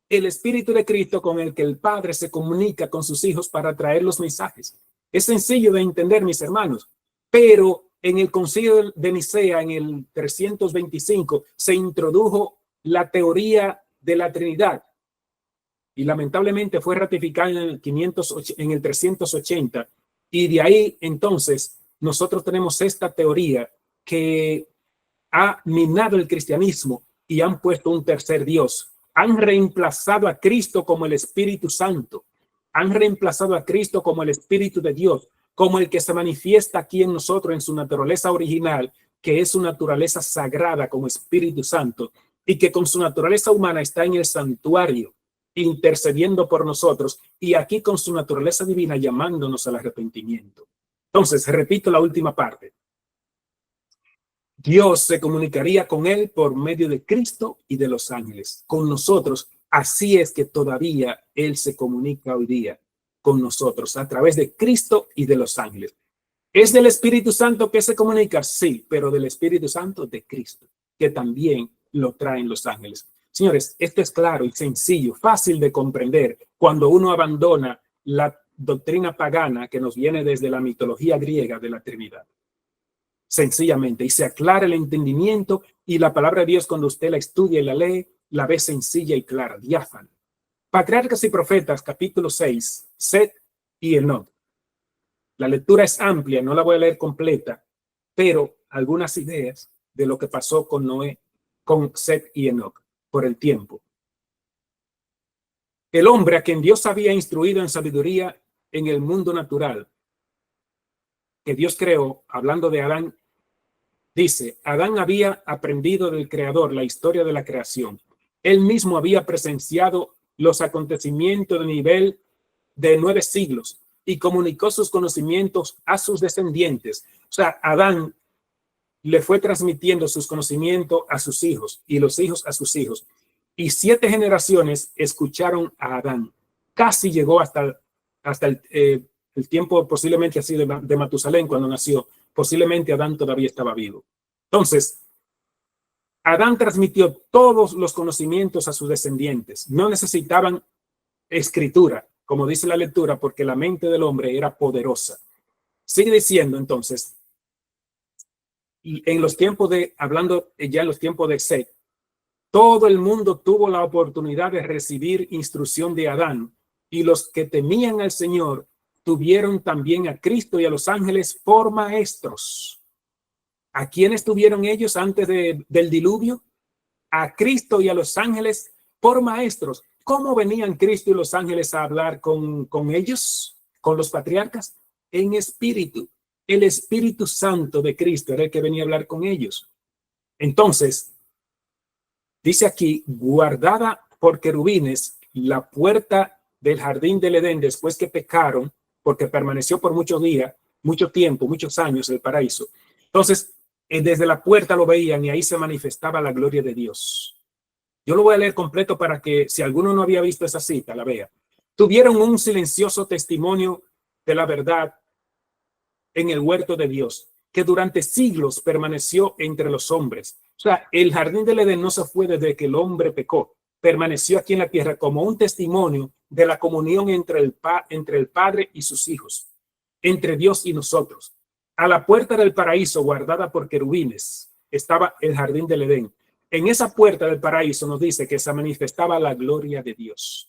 El Espíritu de Cristo con el que el Padre se comunica con sus hijos para traer los mensajes. Es sencillo de entender, mis hermanos, pero en el Concilio de Nicea, en el 325, se introdujo la teoría de la Trinidad y lamentablemente fue ratificada en el 380, y de ahí entonces nosotros tenemos esta teoría que ha minado el cristianismo y han puesto un tercer Dios. Han reemplazado a Cristo como el Espíritu Santo. Han reemplazado a Cristo como el Espíritu de Dios, como el que se manifiesta aquí en nosotros en su naturaleza original, que es su naturaleza sagrada como Espíritu Santo, y que con su naturaleza humana está en el santuario, intercediendo por nosotros, y aquí con su naturaleza divina llamándonos al arrepentimiento. Entonces, repito la última parte. Dios se comunicaría con él por medio de Cristo y de los ángeles. Con nosotros, así es que todavía él se comunica hoy día con nosotros a través de Cristo y de los ángeles. ¿Es del Espíritu Santo que se comunica? Sí, pero del Espíritu Santo de Cristo, que también lo traen los ángeles. Señores, esto es claro y sencillo, fácil de comprender cuando uno abandona la doctrina pagana que nos viene desde la mitología griega de la Trinidad. Sencillamente, y se aclara el entendimiento, y la palabra de Dios, cuando usted la estudia y la lee, la ve sencilla y clara, diáfana. Patriarcas y Profetas, capítulo 6, Set y Enoc. La lectura es amplia, no la voy a leer completa, pero algunas ideas de lo que pasó con Noé, con Set y Enoc, por el tiempo. El hombre a quien Dios había instruido en sabiduría en el mundo natural, que Dios creó, hablando de Adán, dice, Adán había aprendido del Creador la historia de la creación. Él mismo había presenciado los acontecimientos de nivel de 9 siglos y comunicó sus conocimientos a sus descendientes. O sea, Adán le fue transmitiendo sus conocimientos a sus hijos y los hijos a sus hijos. Y 7 generaciones escucharon a Adán. Casi llegó hasta el tiempo posiblemente así de Matusalén cuando nació. Posiblemente Adán todavía estaba vivo. Entonces, Adán transmitió todos los conocimientos a sus descendientes. No necesitaban escritura, como dice la lectura, porque la mente del hombre era poderosa. Sigue diciendo entonces, y en los tiempos hablando ya en los tiempos de Set, todo el mundo tuvo la oportunidad de recibir instrucción de Adán, y los que temían al Señor tuvieron también a Cristo y a los ángeles por maestros. ¿A quiénes tuvieron ellos antes del diluvio? A Cristo y a los ángeles por maestros. ¿Cómo venían Cristo y los ángeles a hablar con ellos, con los patriarcas? En espíritu. El Espíritu Santo de Cristo era el que venía a hablar con ellos. Entonces, dice aquí, guardada por querubines la puerta del jardín del Edén después que pecaron, porque permaneció por muchos días, mucho tiempo, muchos años el paraíso. Entonces, desde la puerta lo veían y ahí se manifestaba la gloria de Dios. Yo lo voy a leer completo para que si alguno no había visto esa cita, la vea. tuvieron un silencioso testimonio de la verdad en el huerto de Dios, que durante siglos permaneció entre los hombres. O sea, el jardín del Edén no se fue desde que el hombre pecó, permaneció aquí en la tierra como un testimonio de la comunión entre el Padre y sus hijos, entre Dios y nosotros. A la puerta del paraíso, guardada por querubines, estaba el jardín del Edén. En esa puerta del paraíso nos dice que se manifestaba la gloria de Dios.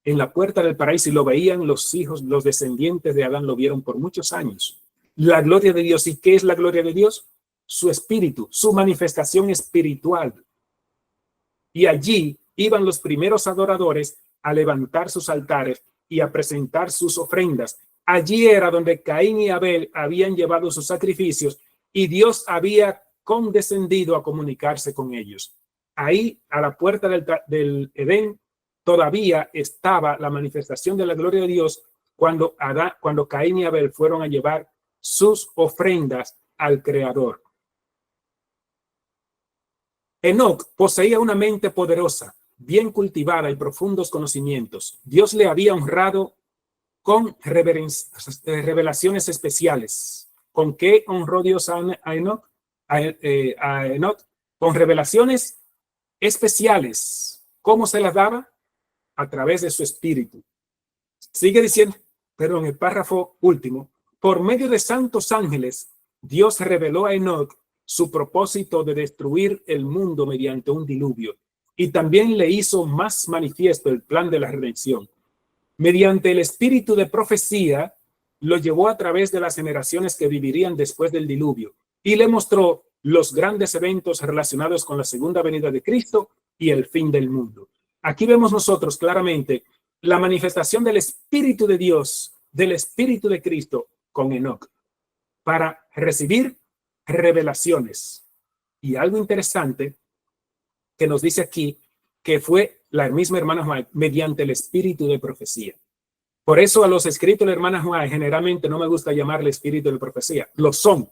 En la puerta del paraíso, y lo veían los hijos, los descendientes de Adán lo vieron por muchos años. La gloria de Dios. ¿Y qué es la gloria de Dios? Su espíritu, su manifestación espiritual. Y allí iban los primeros adoradores a levantar sus altares y a presentar sus ofrendas. Allí era donde Caín y Abel habían llevado sus sacrificios y Dios había condescendido a comunicarse con ellos. Ahí, a la puerta del Edén, todavía estaba la manifestación de la gloria de Dios cuando Caín y Abel fueron a llevar sus ofrendas al Creador. Enoc poseía una mente poderosa, bien cultivada y profundos conocimientos. Dios le había honrado con revelaciones especiales. ¿Con qué honró Dios a Enoc? A Enoc con revelaciones especiales. ¿Cómo se las daba? A través de su espíritu. Sigue diciendo, pero en el párrafo último, por medio de santos ángeles, Dios reveló a Enoc su propósito de destruir el mundo mediante un diluvio, y también le hizo más manifiesto el plan de la redención. Mediante el espíritu de profecía, lo llevó a través de las generaciones que vivirían después del diluvio, y le mostró los grandes eventos relacionados con la segunda venida de Cristo y el fin del mundo. Aquí vemos nosotros claramente la manifestación del Espíritu de Dios, del Espíritu de Cristo con Enoc, para recibir revelaciones. Y algo interesante que nos dice aquí, que fue la misma hermana White mediante el espíritu de profecía. Por eso a los escritos de la hermana White generalmente no me gusta llamarle espíritu de profecía. Lo son,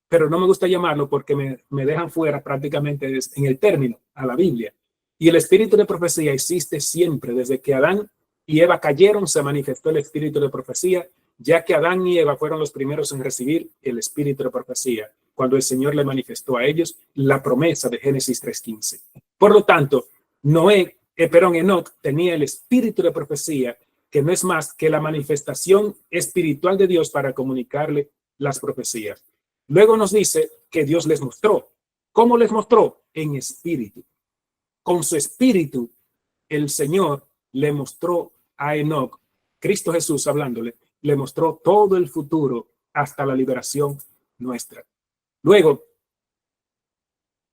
pero no me gusta llamarlo porque me dejan fuera prácticamente en el término a la Biblia. Y el espíritu de profecía existe siempre. Desde que Adán y Eva cayeron, se manifestó el espíritu de profecía, ya que Adán y Eva fueron los primeros en recibir el espíritu de profecía, cuando el Señor le manifestó a ellos la promesa de Génesis 3:15. Por lo tanto, Enoc tenía el espíritu de profecía, que no es más que la manifestación espiritual de Dios para comunicarle las profecías. Luego nos dice que Dios les mostró. ¿Cómo les mostró? En espíritu. Con su espíritu, el Señor le mostró a Enoc, Cristo Jesús hablándole, le mostró todo el futuro hasta la liberación nuestra. Luego,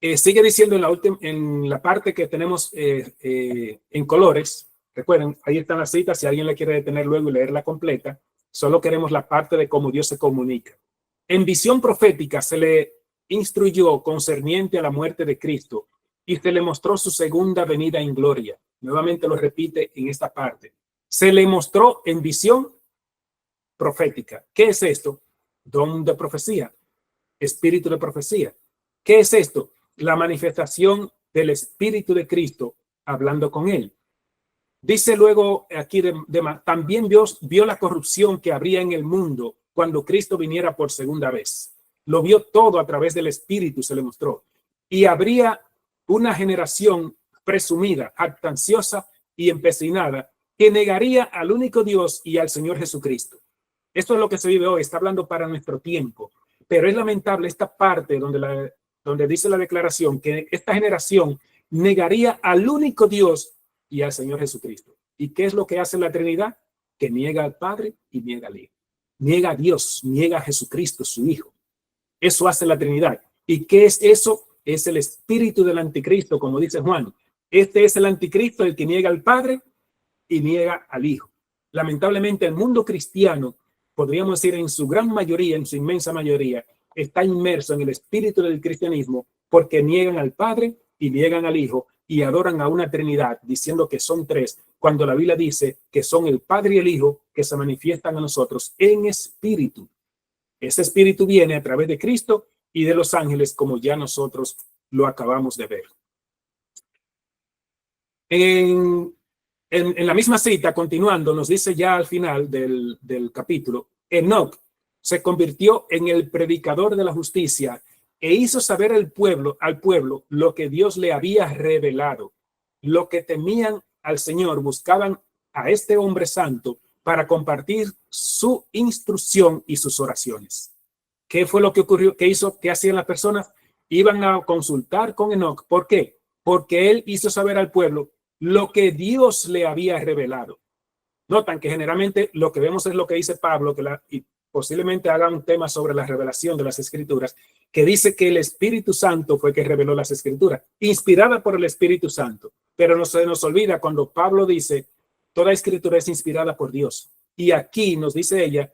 sigue diciendo en la parte que tenemos en colores. Recuerden, ahí están las citas. Si alguien la quiere detener luego y leerla completa, solo queremos la parte de cómo Dios se comunica. En visión profética se le instruyó concerniente a la muerte de Cristo y se le mostró su segunda venida en gloria. Nuevamente lo repite en esta parte. Se le mostró en visión profética. ¿Qué es esto? Don de profecía, espíritu de profecía. ¿Qué es esto? La manifestación del Espíritu de Cristo hablando con él. Dice luego aquí, también Dios vio la corrupción que habría en el mundo cuando Cristo viniera por segunda vez. Lo vio todo a través del Espíritu, se le mostró. Y habría una generación presumida, jactanciosa y empecinada, que negaría al único Dios y al Señor Jesucristo. Esto es lo que se vive hoy, está hablando para nuestro tiempo. Pero es lamentable esta parte donde dice la declaración que esta generación negaría al único Dios y al Señor Jesucristo. ¿Y qué es lo que hace la Trinidad? Que niega al Padre y niega al Hijo. Niega a Dios, niega a Jesucristo, su Hijo. Eso hace la Trinidad. ¿Y qué es eso? Es el espíritu del anticristo, como dice Juan. Este es el anticristo, el que niega al Padre y niega al Hijo. Lamentablemente el mundo cristiano, podríamos decir en su gran mayoría, en su inmensa mayoría, está inmerso en el espíritu del cristianismo porque niegan al Padre y niegan al Hijo y adoran a una Trinidad diciendo que son tres, cuando la Biblia dice que son el Padre y el Hijo que se manifiestan a nosotros en espíritu. Ese espíritu viene a través de Cristo y de los ángeles, como ya nosotros lo acabamos de ver. En En la misma cita, continuando, nos dice ya al final del capítulo, Enoc se convirtió en el predicador de la justicia e hizo saber al pueblo lo que Dios le había revelado. Lo que temían al Señor buscaban a este hombre santo para compartir su instrucción y sus oraciones. ¿Qué fue lo que ocurrió? ¿Qué hizo? ¿Qué hacían las personas? Iban a consultar con Enoc. ¿Por qué? Porque él hizo saber al pueblo lo que Dios le había revelado. Notan que generalmente lo que vemos es lo que dice Pablo, y posiblemente haga un tema sobre la revelación de las Escrituras, que dice que el Espíritu Santo fue que reveló las Escrituras, inspirada por el Espíritu Santo. Pero no se nos olvida cuando Pablo dice, toda Escritura es inspirada por Dios. Y aquí nos dice ella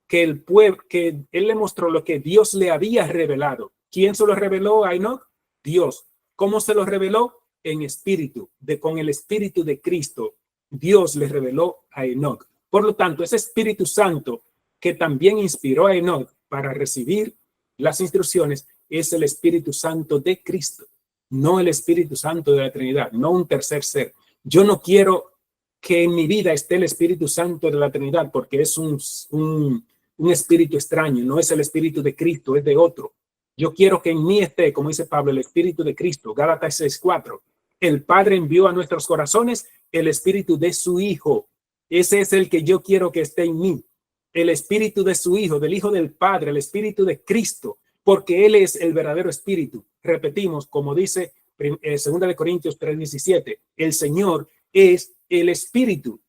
que el pueblo, que él le mostró lo que Dios le había revelado. ¿Quién se lo reveló a Enoc? Dios. ¿Cómo se lo reveló? En espíritu, con el Espíritu de Cristo. Dios le reveló a Enoc. Por lo tanto, ese Espíritu Santo que también inspiró a Enoc para recibir las instrucciones es el Espíritu Santo de Cristo, no el Espíritu Santo de la Trinidad, no un tercer ser. Yo no quiero que en mi vida esté el Espíritu Santo de la Trinidad porque es un espíritu extraño, no es el Espíritu de Cristo, es de otro. Yo quiero que en mí esté, como dice Pablo, el Espíritu de Cristo, Gálatas 6:4. El Padre envió a nuestros corazones el Espíritu de su Hijo. Ese es el que yo quiero que esté en mí. El Espíritu de su Hijo, del Hijo del Padre, el Espíritu de Cristo, porque Él es el verdadero Espíritu. Repetimos, como dice 2 de Corintios 3:17, el Señor es el Espíritu.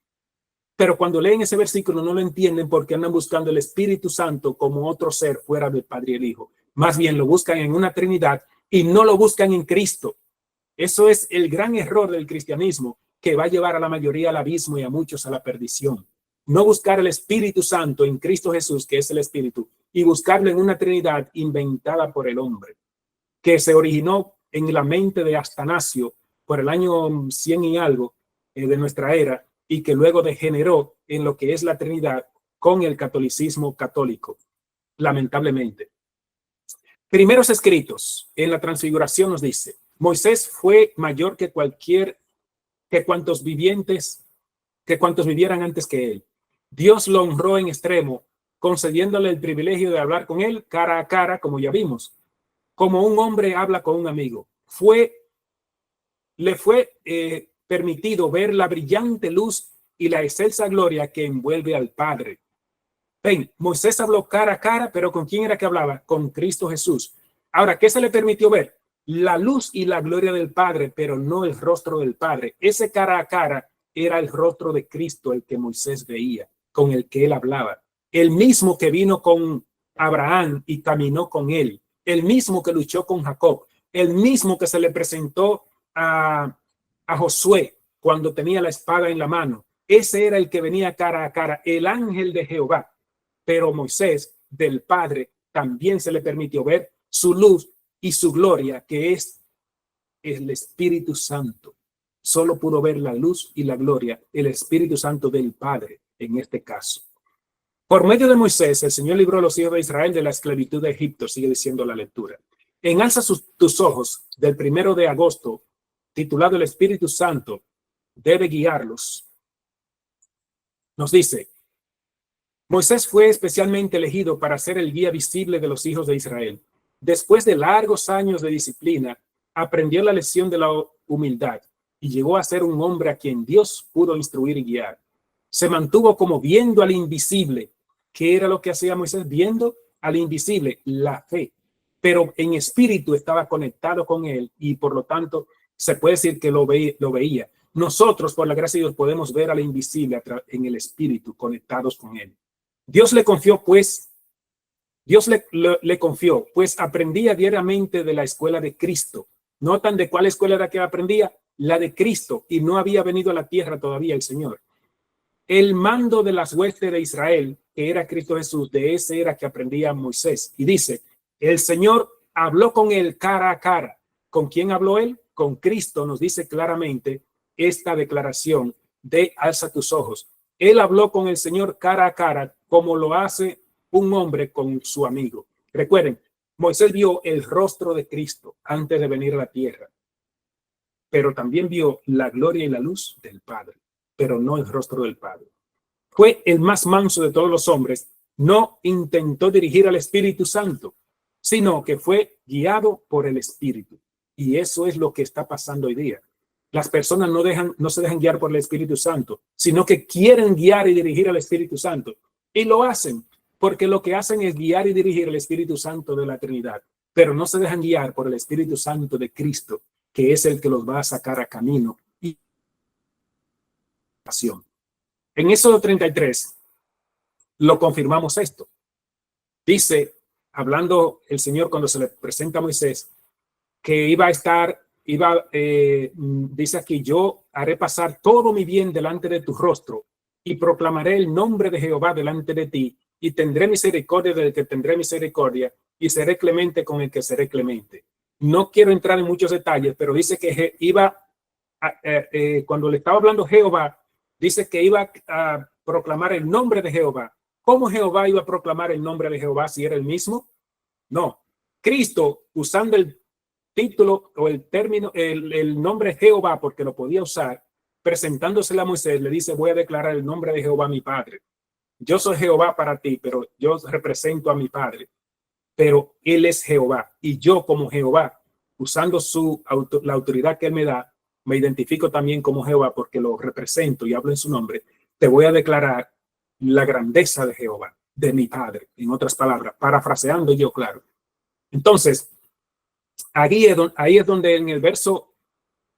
Pero cuando leen ese versículo no lo entienden porque andan buscando el Espíritu Santo como otro ser fuera del Padre y el Hijo. Más bien lo buscan en una Trinidad y no lo buscan en Cristo. Eso es el gran error del cristianismo que va a llevar a la mayoría al abismo y a muchos a la perdición. No buscar el Espíritu Santo en Cristo Jesús, que es el Espíritu, y buscarlo en una Trinidad inventada por el hombre, que se originó en la mente de Atanasio por el año 100 y algo de nuestra era, y que luego degeneró en lo que es la Trinidad con el catolicismo católico, lamentablemente. Primeros escritos en la Transfiguración nos dice, Moisés fue mayor que cuantos vivieran antes que él. Dios lo honró en extremo, concediéndole el privilegio de hablar con él cara a cara, como ya vimos, como un hombre habla con un amigo. Le fue permitido ver la brillante luz y la excelsa gloria que envuelve al Padre. Ven, Moisés habló cara a cara, pero ¿con quién era que hablaba? Con Cristo Jesús. Ahora, ¿qué se le permitió ver? La luz y la gloria del Padre, pero no el rostro del Padre. Ese cara a cara era el rostro de Cristo, el que Moisés veía, con el que él hablaba. El mismo que vino con Abraham y caminó con él. El mismo que luchó con Jacob. El mismo que se le presentó a Josué cuando tenía la espada en la mano. Ese era el que venía cara a cara, el ángel de Jehová. Pero Moisés, del Padre, también se le permitió ver su luz y su gloria, que es el Espíritu Santo. Solo pudo ver la luz y la gloria, el Espíritu Santo del Padre, en este caso. Por medio de Moisés, el Señor libró a los hijos de Israel de la esclavitud de Egipto, sigue diciendo la lectura. En Alza tus ojos, del 1 de agosto, titulado El Espíritu Santo debe guiarlos. Nos dice, Moisés fue especialmente elegido para ser el guía visible de los hijos de Israel. Después de largos años de disciplina, aprendió la lección de la humildad y llegó a ser un hombre a quien Dios pudo instruir y guiar. Se mantuvo como viendo al invisible. ¿Qué era lo que hacía Moisés? Viendo al invisible, la fe. Pero en espíritu estaba conectado con él y por lo tanto se puede decir que lo veía. Nosotros, por la gracia de Dios, podemos ver al invisible en el espíritu, conectados con él. Dios le confió, pues aprendía diariamente de la escuela de Cristo. ¿Notan de cuál escuela era que aprendía? La de Cristo, y no había venido a la tierra todavía el Señor. El mando de las huestes de Israel, que era Cristo Jesús, de ese era que aprendía Moisés. Y dice, el Señor habló con él cara a cara. ¿Con quién habló él? Con Cristo, nos dice claramente esta declaración de alza tus ojos. Él habló con el Señor cara a cara, como lo hace un hombre con su amigo. Recuerden, Moisés vio el rostro de Cristo antes de venir a la tierra, pero también vio la gloria y la luz del Padre. pero no el rostro del Padre. Fue el más manso de todos los hombres. No intentó dirigir al Espíritu Santo, sino que fue guiado por el Espíritu. Y eso es lo que está pasando hoy día. Las personas no se dejan guiar por el Espíritu Santo, sino que quieren guiar y dirigir al Espíritu Santo. Y lo hacen, porque lo que hacen es guiar y dirigir al Espíritu Santo de la Trinidad, pero no se dejan guiar por el Espíritu Santo de Cristo, que es el que los va a sacar a camino y pasión. En Éxodo 33 lo confirmamos esto. Dice, hablando el Señor cuando se le presenta a Moisés, que iba a estar, dice aquí, yo haré pasar todo mi bien delante de tu rostro y proclamaré el nombre de Jehová delante de ti y tendré misericordia del que tendré misericordia y seré clemente con el que seré clemente. No quiero entrar en muchos detalles, pero dice que cuando le estaba hablando Jehová, dice que iba a proclamar el nombre de Jehová. ¿Cómo Jehová iba a proclamar el nombre de Jehová si era el mismo? No. Cristo, usando el título o el término, el nombre Jehová, porque lo podía usar, presentándosela a Moisés, le dice, voy a declarar el nombre de Jehová mi Padre. Yo soy Jehová para ti, pero yo represento a mi Padre. Pero Él es Jehová. Y yo como Jehová, usando la autoridad que Él me da, me identifico también como Jehová porque lo represento y hablo en su nombre. Te voy a declarar la grandeza de Jehová, de mi Padre. En otras palabras, parafraseando yo, claro. Entonces, ahí es donde en el verso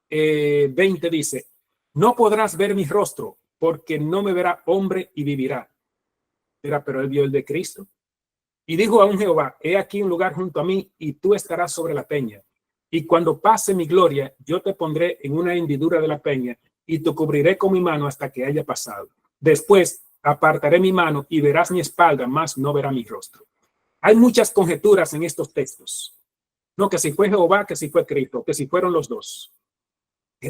20 dice, no podrás ver mi rostro porque no me verá hombre y vivirá. Pero él vio el de Cristo. Y dijo a un Jehová, he aquí un lugar junto a mí y tú estarás sobre la peña. Y cuando pase mi gloria, yo te pondré en una hendidura de la peña y te cubriré con mi mano hasta que haya pasado. Después apartaré mi mano y verás mi espalda, mas no verá mi rostro. Hay muchas conjeturas en estos textos. No, que si fue Jehová, que si fue Cristo, que si fueron los dos.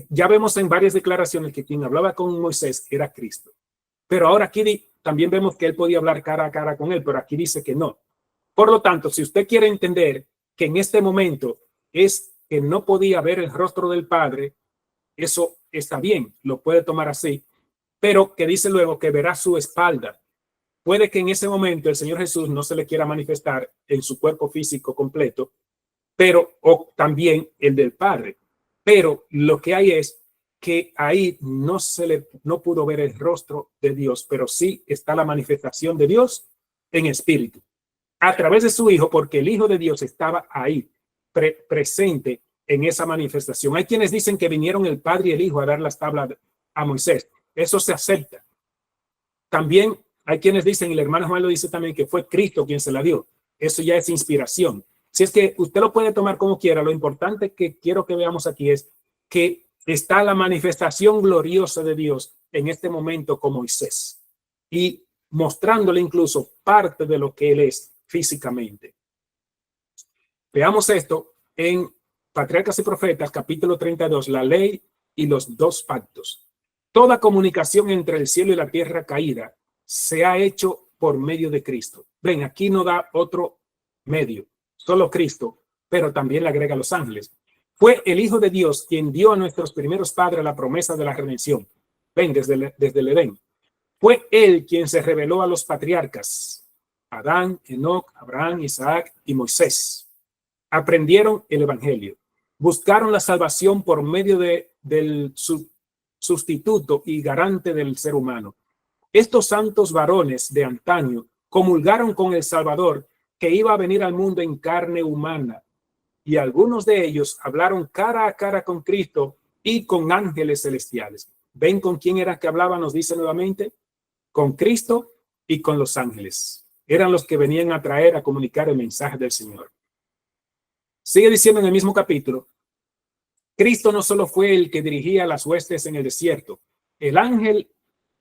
Ya vemos en varias declaraciones que quien hablaba con Moisés era Cristo. Pero ahora aquí también vemos que él podía hablar cara a cara con él, pero aquí dice que no. Por lo tanto, si usted quiere entender que en este momento es que no podía ver el rostro del Padre, eso está bien, lo puede tomar así, pero que dice luego que verá su espalda. Puede que en ese momento el Señor Jesús no se le quiera manifestar en su cuerpo físico completo, pero o también el del Padre. Pero lo que hay es que ahí no pudo ver el rostro de Dios, pero sí está la manifestación de Dios en espíritu, a través de su Hijo, porque el Hijo de Dios estaba ahí, presente en esa manifestación. Hay quienes dicen que vinieron el Padre y el Hijo a dar las tablas a Moisés. Eso se acepta. También hay quienes dicen, y el hermano Juan lo dice también, que fue Cristo quien se la dio. Eso ya es inspiración. Si es que usted lo puede tomar como quiera, lo importante que quiero que veamos aquí es que está la manifestación gloriosa de Dios en este momento con Moisés y mostrándole incluso parte de lo que él es físicamente. Veamos esto en Patriarcas y Profetas, capítulo 32, la ley y los dos pactos. Toda comunicación entre el cielo y la tierra caída se ha hecho por medio de Cristo. Ven, aquí no da otro medio, solo Cristo, pero también le agrega a los ángeles. Fue el Hijo de Dios quien dio a nuestros primeros padres la promesa de la redención. Ven, desde el Edén. Fue él quien se reveló a los patriarcas, Adán, Enoc, Abraham, Isaac y Moisés. Aprendieron el evangelio, buscaron la salvación por medio del sustituto y garante del ser humano. Estos santos varones de antaño comulgaron con el Salvador que iba a venir al mundo en carne humana, y algunos de ellos hablaron cara a cara con Cristo y con ángeles celestiales. ¿Ven con quién era que hablaba? Nos dice nuevamente, con Cristo y con los ángeles. Eran los que venían a traer, a comunicar el mensaje del Señor. Sigue diciendo en el mismo capítulo, Cristo no solo fue el que dirigía las huestes en el desierto, el ángel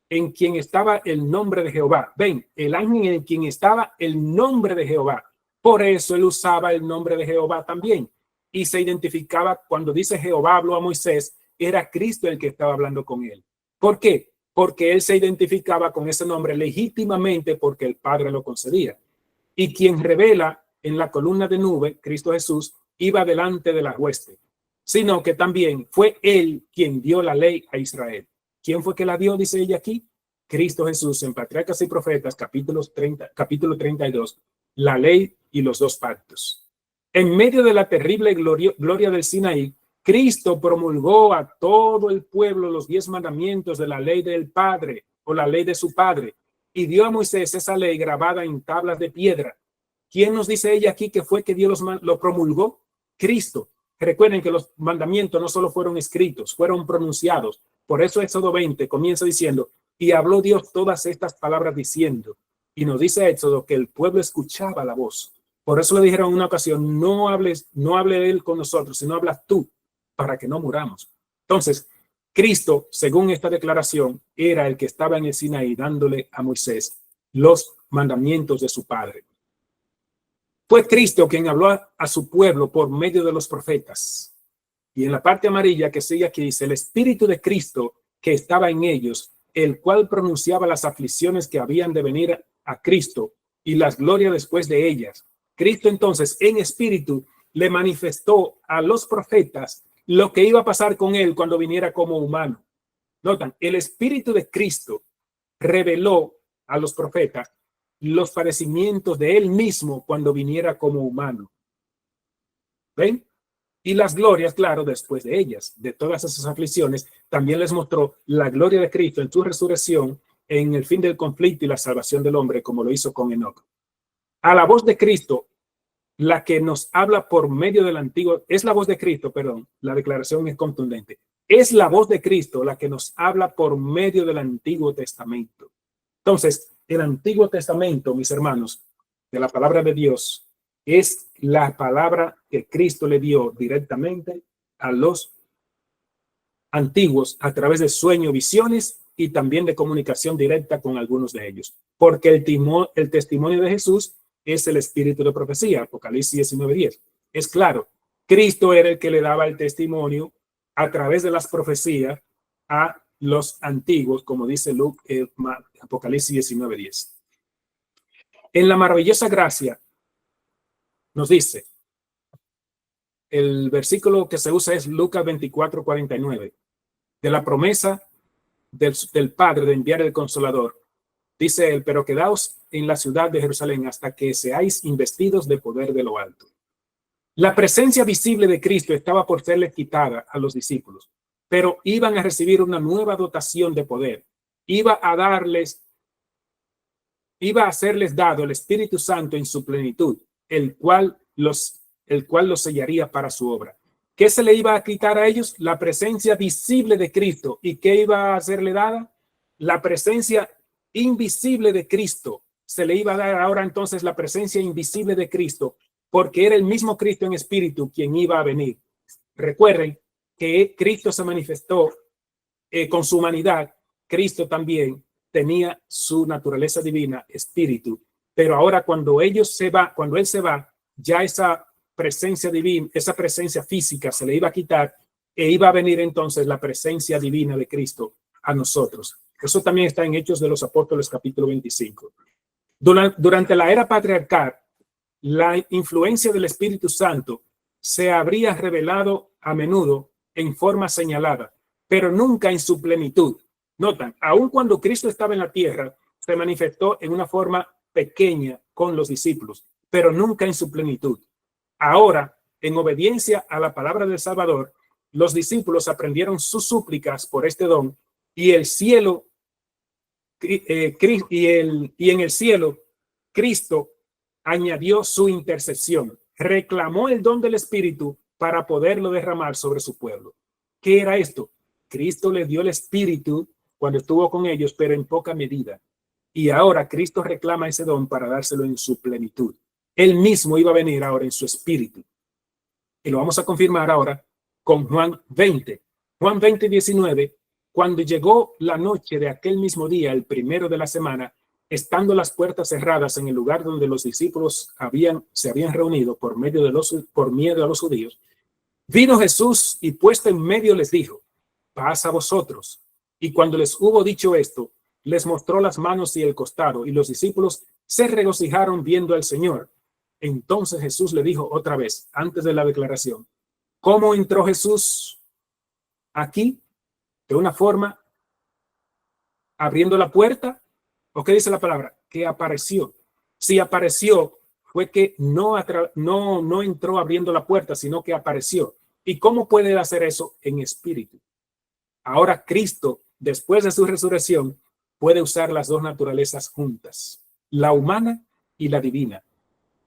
en quien estaba el nombre de Jehová. Ven, el ángel en quien estaba el nombre de Jehová. Por eso él usaba el nombre de Jehová también. Y se identificaba, cuando dice Jehová habló a Moisés, era Cristo el que estaba hablando con él. ¿Por qué? Porque él se identificaba con ese nombre legítimamente porque el Padre lo concedía. Y quien revela en la columna de nube, Cristo Jesús, iba delante de la hueste, sino que también fue él quien dio la ley a Israel. ¿Quién fue que la dio? Dice ella aquí. Cristo Jesús, en Patriarcas y Profetas, capítulo 32, la ley y los dos pactos. En medio de la terrible gloria del Sinaí, Cristo promulgó a todo el pueblo los 10 mandamientos de la ley del Padre o la ley de su Padre y dio a Moisés esa ley grabada en tablas de piedra. ¿Quién nos dice ella aquí que fue que Dios lo promulgó? Cristo. Recuerden que los mandamientos no solo fueron escritos, fueron pronunciados. Por eso Éxodo 20 comienza diciendo, y habló Dios todas estas palabras diciendo, y nos dice Éxodo que el pueblo escuchaba la voz. Por eso le dijeron en una ocasión, no hable él con nosotros, sino hablas tú, para que no muramos. Entonces, Cristo, según esta declaración, era el que estaba en el Sinaí dándole a Moisés los mandamientos de su Padre. Fue Cristo quien habló a su pueblo por medio de los profetas. Y en la parte amarilla que sigue aquí dice, el Espíritu de Cristo que estaba en ellos, el cual pronunciaba las aflicciones que habían de venir a Cristo y las glorias después de ellas. Cristo entonces en espíritu le manifestó a los profetas lo que iba a pasar con él cuando viniera como humano. Notan, el Espíritu de Cristo reveló a los profetas los padecimientos de él mismo cuando viniera como humano. ¿Ven? Y las glorias, claro, después de ellas, de todas esas aflicciones, también les mostró la gloria de Cristo en su resurrección, en el fin del conflicto y la salvación del hombre, como lo hizo con Enoc. A la voz de Cristo, la que nos habla por medio del antiguo, es la voz de Cristo, perdón, la declaración es contundente. Es la voz de Cristo la que nos habla por medio del Antiguo Testamento. Entonces, el Antiguo Testamento, mis hermanos, de la palabra de Dios, es la palabra que Cristo le dio directamente a los antiguos a través de sueños, visiones y también de comunicación directa con algunos de ellos. Porque el testimonio de Jesús es el espíritu de profecía, Apocalipsis 19:10. Es claro, Cristo era el que le daba el testimonio a través de las profecías a los antiguos, como dice Apocalipsis 19:10. En la maravillosa gracia nos dice, el versículo que se usa es Lucas 24:49, de la promesa del Padre de enviar el Consolador. Dice él, pero quedaos en la ciudad de Jerusalén hasta que seáis investidos de poder de lo alto. La presencia visible de Cristo estaba por serles quitada a los discípulos, pero iban a recibir una nueva dotación de poder. Iba a serles dado el Espíritu Santo en su plenitud, el cual los sellaría para su obra. ¿Qué se le iba a quitar a ellos? La presencia visible de Cristo. ¿Y qué iba a serle dada? La presencia invisible de Cristo. Se le iba a dar ahora entonces la presencia invisible de Cristo, porque era el mismo Cristo en espíritu quien iba a venir. Recuerden que Cristo se manifestó con su humanidad. Cristo también tenía su naturaleza divina, espíritu, pero ahora cuando él se va, ya esa presencia divina, esa presencia física se le iba a quitar e iba a venir entonces la presencia divina de Cristo a nosotros. Eso también está en Hechos de los Apóstoles, capítulo 25. Durante la era patriarcal, la influencia del Espíritu Santo se habría revelado a menudo en forma señalada, pero nunca en su plenitud. Notan, aun cuando Cristo estaba en la tierra, se manifestó en una forma pequeña con los discípulos, pero nunca en su plenitud. Ahora, en obediencia a la palabra del Salvador, los discípulos aprendieron sus súplicas por este don y el cielo y en el cielo Cristo añadió su intercesión, reclamó el don del Espíritu para poderlo derramar sobre su pueblo. ¿Qué era esto? Cristo le dio el Espíritu cuando estuvo con ellos, pero en poca medida. Y ahora Cristo reclama ese don para dárselo en su plenitud. Él mismo iba a venir ahora en su espíritu. Y lo vamos a confirmar ahora con Juan 20. Juan 20:19. Cuando llegó la noche de aquel mismo día, el primero de la semana, estando las puertas cerradas en el lugar donde los discípulos se habían reunido por miedo a los judíos, vino Jesús y puesto en medio les dijo, paz a vosotros. Y cuando les hubo dicho esto, les mostró las manos y el costado, y los discípulos se regocijaron viendo al Señor. Entonces Jesús le dijo otra vez, antes de la declaración, ¿cómo entró Jesús aquí? De una forma abriendo la puerta. ¿O qué dice la palabra? Que apareció. Si apareció, fue que no entró abriendo la puerta, sino que apareció. ¿Y cómo puede hacer eso? En espíritu. Ahora Cristo, después de su resurrección, puede usar las dos naturalezas juntas, la humana y la divina.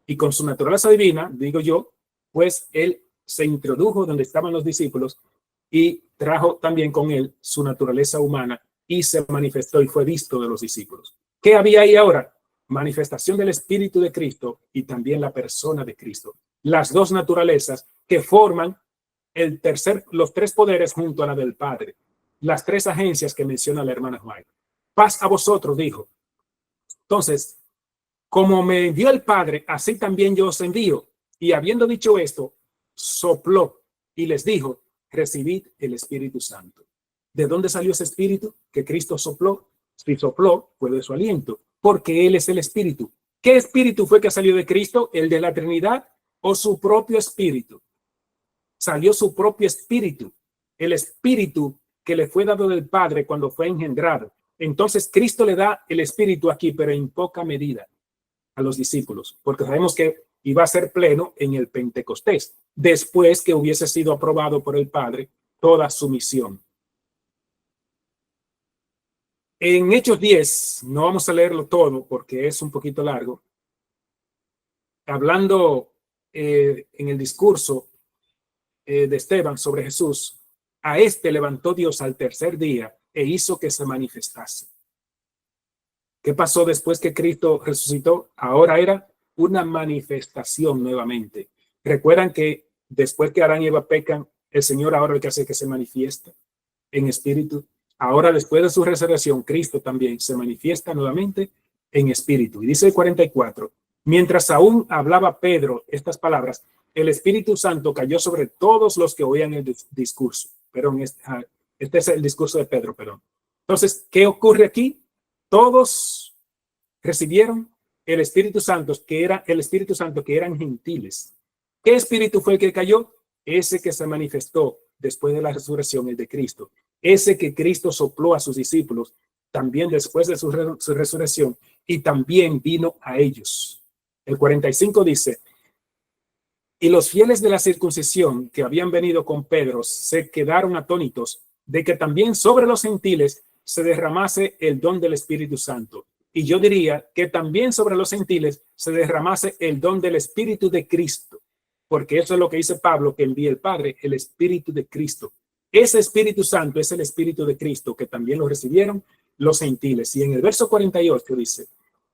Y con su naturaleza divina, digo yo, pues él se introdujo donde estaban los discípulos y trajo también con él su naturaleza humana y se manifestó y fue visto de los discípulos. ¿Qué había ahí ahora? Manifestación del Espíritu de Cristo y también la persona de Cristo. Las dos naturalezas que forman los tres poderes junto a la del Padre. Las tres agencias que menciona la hermana White. Paz a vosotros, dijo. Entonces, como me envió el Padre, así también yo os envío. Y habiendo dicho esto, sopló y les dijo, recibid el Espíritu Santo. ¿De dónde salió ese Espíritu que Cristo sopló? Si sopló, fue de su aliento, porque Él es el Espíritu. ¿Qué Espíritu fue que salió de Cristo? ¿El de la Trinidad o su propio Espíritu? Salió su propio Espíritu, el Espíritu que le fue dado del Padre cuando fue engendrado. Entonces Cristo le da el Espíritu aquí, pero en poca medida a los discípulos, porque sabemos que iba a ser pleno en el Pentecostés, después que hubiese sido aprobado por el Padre toda su misión. En Hechos 10, no vamos a leerlo todo porque es un poquito largo, hablando en el discurso de Esteban sobre Jesús, a este levantó Dios al tercer día e hizo que se manifestase. ¿Qué pasó después que Cristo resucitó? Ahora era una manifestación nuevamente. Recuerdan que después que Adán y Eva pecan, el Señor ahora lo que hace es que se manifiesta en espíritu. Ahora, después de su resurrección, Cristo también se manifiesta nuevamente en espíritu. Y dice el 44, mientras aún hablaba Pedro estas palabras, el Espíritu Santo cayó sobre todos los que oían el discurso. Perdón, este es el discurso de Pedro, perdón. Entonces, ¿qué ocurre aquí? Todos recibieron el Espíritu Santo, que era el Espíritu Santo, que eran gentiles. ¿Qué espíritu fue el que cayó? Ese que se manifestó después de la resurrección, el de Cristo. Ese que Cristo sopló a sus discípulos también después de su resurrección y también vino a ellos. El 45 dice, y los fieles de la circuncisión que habían venido con Pedro se quedaron atónitos de que también sobre los gentiles se derramase el don del Espíritu Santo. Y yo diría que también sobre los gentiles se derramase el don del Espíritu de Cristo, porque eso es lo que dice Pablo, que envía el Padre, el Espíritu de Cristo. Ese Espíritu Santo es el Espíritu de Cristo, que también lo recibieron los gentiles. Y en el verso 48 dice,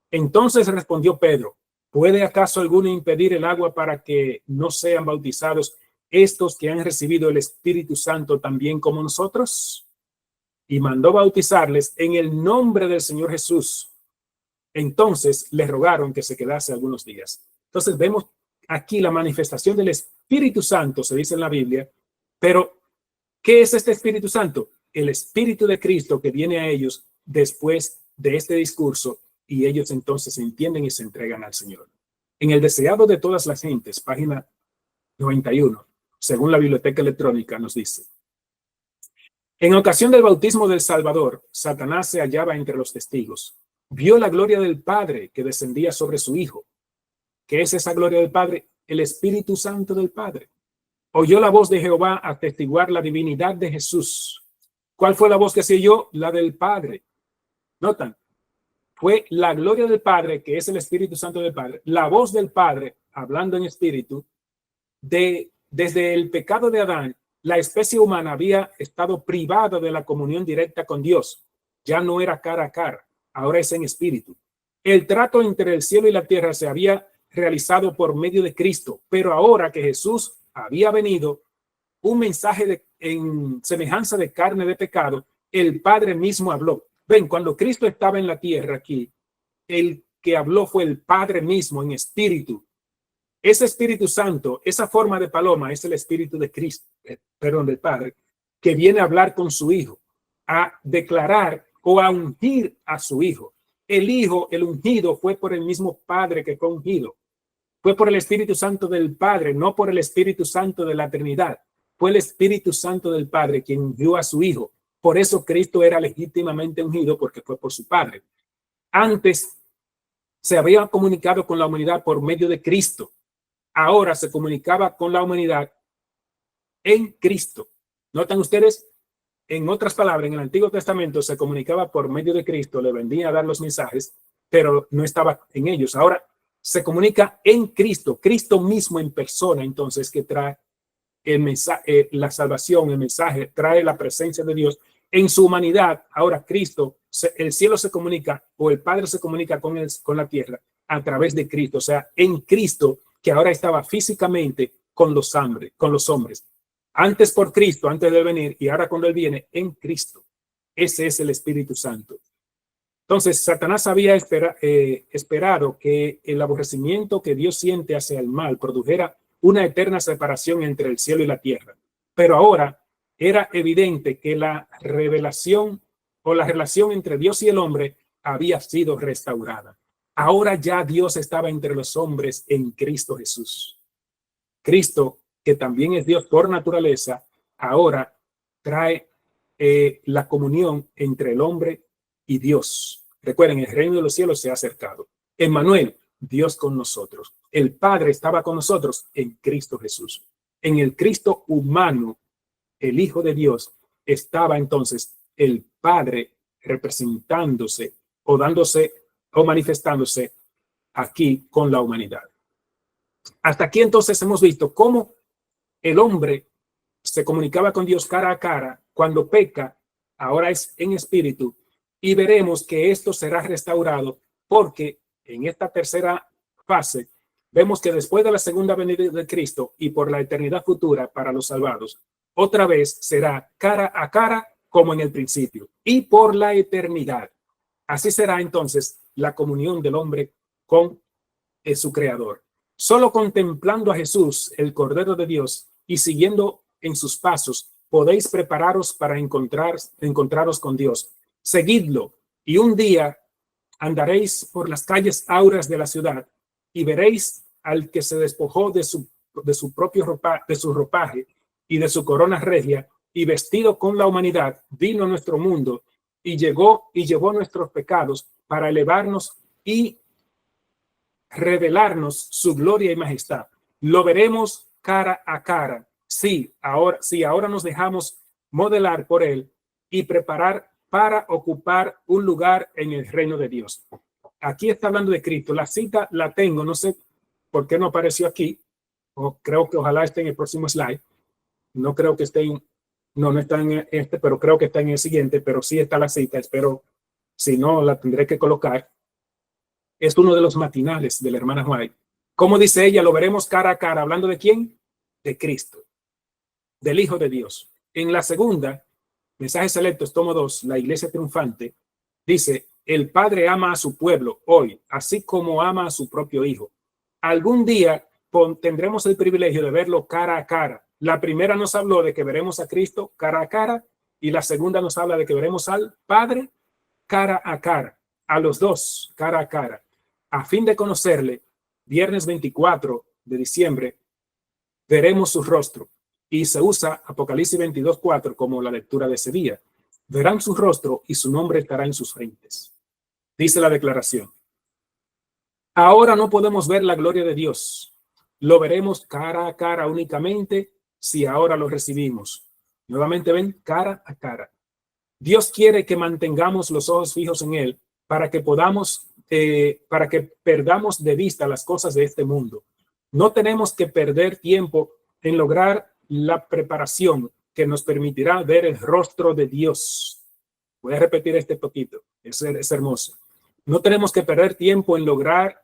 entonces respondió Pedro, ¿puede acaso alguno impedir el agua para que no sean bautizados estos que han recibido el Espíritu Santo también como nosotros? Y mandó bautizarles en el nombre del Señor Jesús. Entonces les rogaron que se quedase algunos días. Entonces vemos aquí la manifestación del Espíritu Santo, se dice en la Biblia, pero ¿qué es este Espíritu Santo? El Espíritu de Cristo que viene a ellos después de este discurso y ellos entonces entienden y se entregan al Señor. En el deseado de todas las gentes, página 91, según la Biblioteca Electrónica, nos dice, en ocasión del bautismo del Salvador, Satanás se hallaba entre los testigos. Vio la gloria del Padre que descendía sobre su Hijo. ¿Qué es esa gloria del Padre? El Espíritu Santo del Padre. Oyó la voz de Jehová atestiguar la divinidad de Jesús. ¿Cuál fue la voz que se oyó? La del Padre. Notan, fue la gloria del Padre, que es el Espíritu Santo del Padre, la voz del Padre, hablando en espíritu, desde el pecado de Adán, la especie humana había estado privada de la comunión directa con Dios. Ya no era cara a cara, ahora es en espíritu. El trato entre el cielo y la tierra se había realizado por medio de Cristo, pero ahora que Jesús había venido, un mensaje en semejanza de carne de pecado, el Padre mismo habló. Ven, cuando Cristo estaba en la tierra aquí, el que habló fue el Padre mismo en espíritu. Ese Espíritu Santo, esa forma de paloma, es el Espíritu de Cristo, perdón, del Padre, que viene a hablar con su Hijo, a declarar o a ungir a su Hijo. El Hijo, el ungido, fue por el mismo Padre que fue ungido. Fue por el Espíritu Santo del Padre, no por el Espíritu Santo de la Trinidad. Fue el Espíritu Santo del Padre quien ungió a su Hijo. Por eso Cristo era legítimamente ungido, porque fue por su Padre. Antes se había comunicado con la humanidad por medio de Cristo. Ahora se comunicaba con la humanidad en Cristo. ¿Notan ustedes? En otras palabras, en el Antiguo Testamento se comunicaba por medio de Cristo, le vendía a dar los mensajes, pero no estaba en ellos. Ahora se comunica en Cristo, Cristo mismo en persona, entonces, que trae el mensaje, la salvación, el mensaje, trae la presencia de Dios en su humanidad. Ahora Cristo, el cielo se comunica, o el Padre se comunica con la tierra a través de Cristo, o sea, en Cristo, que ahora estaba físicamente con los hombres. Antes por Cristo, antes de venir, y ahora cuando Él viene, en Cristo. Ese es el Espíritu Santo. Entonces, Satanás había esperado que el aborrecimiento que Dios siente hacia el mal produjera una eterna separación entre el cielo y la tierra. Pero ahora era evidente que la revelación o la relación entre Dios y el hombre había sido restaurada. Ahora ya Dios estaba entre los hombres en Cristo Jesús. Cristo, que también es Dios por naturaleza, ahora trae la comunión entre el hombre y Dios. Recuerden, el reino de los cielos se ha acercado. Emmanuel, Dios con nosotros. El Padre estaba con nosotros en Cristo Jesús. En el Cristo humano, el Hijo de Dios, estaba entonces el Padre representándose o dándose o manifestándose aquí con la humanidad. Hasta aquí entonces hemos visto cómo el hombre se comunicaba con Dios cara a cara. Cuando peca, ahora es en espíritu, y veremos que esto será restaurado, porque en esta tercera fase vemos que después de la segunda venida de Cristo y por la eternidad futura para los salvados, otra vez será cara a cara como en el principio y por la eternidad. Así será entonces la comunión del hombre con su creador. Solo contemplando a Jesús, el Cordero de Dios, y siguiendo en sus pasos, podéis prepararos para encontraros con Dios. Seguidlo, y un día andaréis por las calles auras de la ciudad y veréis al que se despojó de su ropaje y de su corona regia, y vestido con la humanidad, vino a nuestro mundo y llevó nuestros pecados para elevarnos y revelarnos su gloria y majestad. Lo veremos cara a cara. Sí, ahora nos dejamos modelar por él y preparar para ocupar un lugar en el reino de Dios. Aquí está hablando de Cristo. La cita la tengo, no sé por qué no apareció aquí, o creo que ojalá esté en el próximo slide. No creo que esté no está en este, pero creo que está en el siguiente, pero sí está la cita. Espero, si no, la tendré que colocar. Es uno de los matinales de la hermana White. Como dice ella, lo veremos cara a cara. ¿Hablando de quién? De Cristo, del Hijo de Dios. En la segunda, Mensajes Selectos, tomo 2, la Iglesia Triunfante, dice, el Padre ama a su pueblo hoy, así como ama a su propio Hijo. Algún día tendremos el privilegio de verlo cara a cara. La primera nos habló de que veremos a Cristo cara a cara, y la segunda nos habla de que veremos al Padre cara a cara, a los dos cara a cara, a fin de conocerle. Viernes 24 de diciembre veremos su rostro, y se usa Apocalipsis 22:4 como la lectura de ese día. Verán su rostro y su nombre estará en sus frentes. Dice la declaración. Ahora no podemos ver la gloria de Dios. Lo veremos cara a cara únicamente si ahora lo recibimos. Nuevamente ven, cara a cara. Dios quiere que mantengamos los ojos fijos en Él para que perdamos de vista las cosas de este mundo. No tenemos que perder tiempo en lograr la preparación que nos permitirá ver el rostro de Dios. Voy a repetir este poquito, es hermoso. No tenemos que perder tiempo en lograr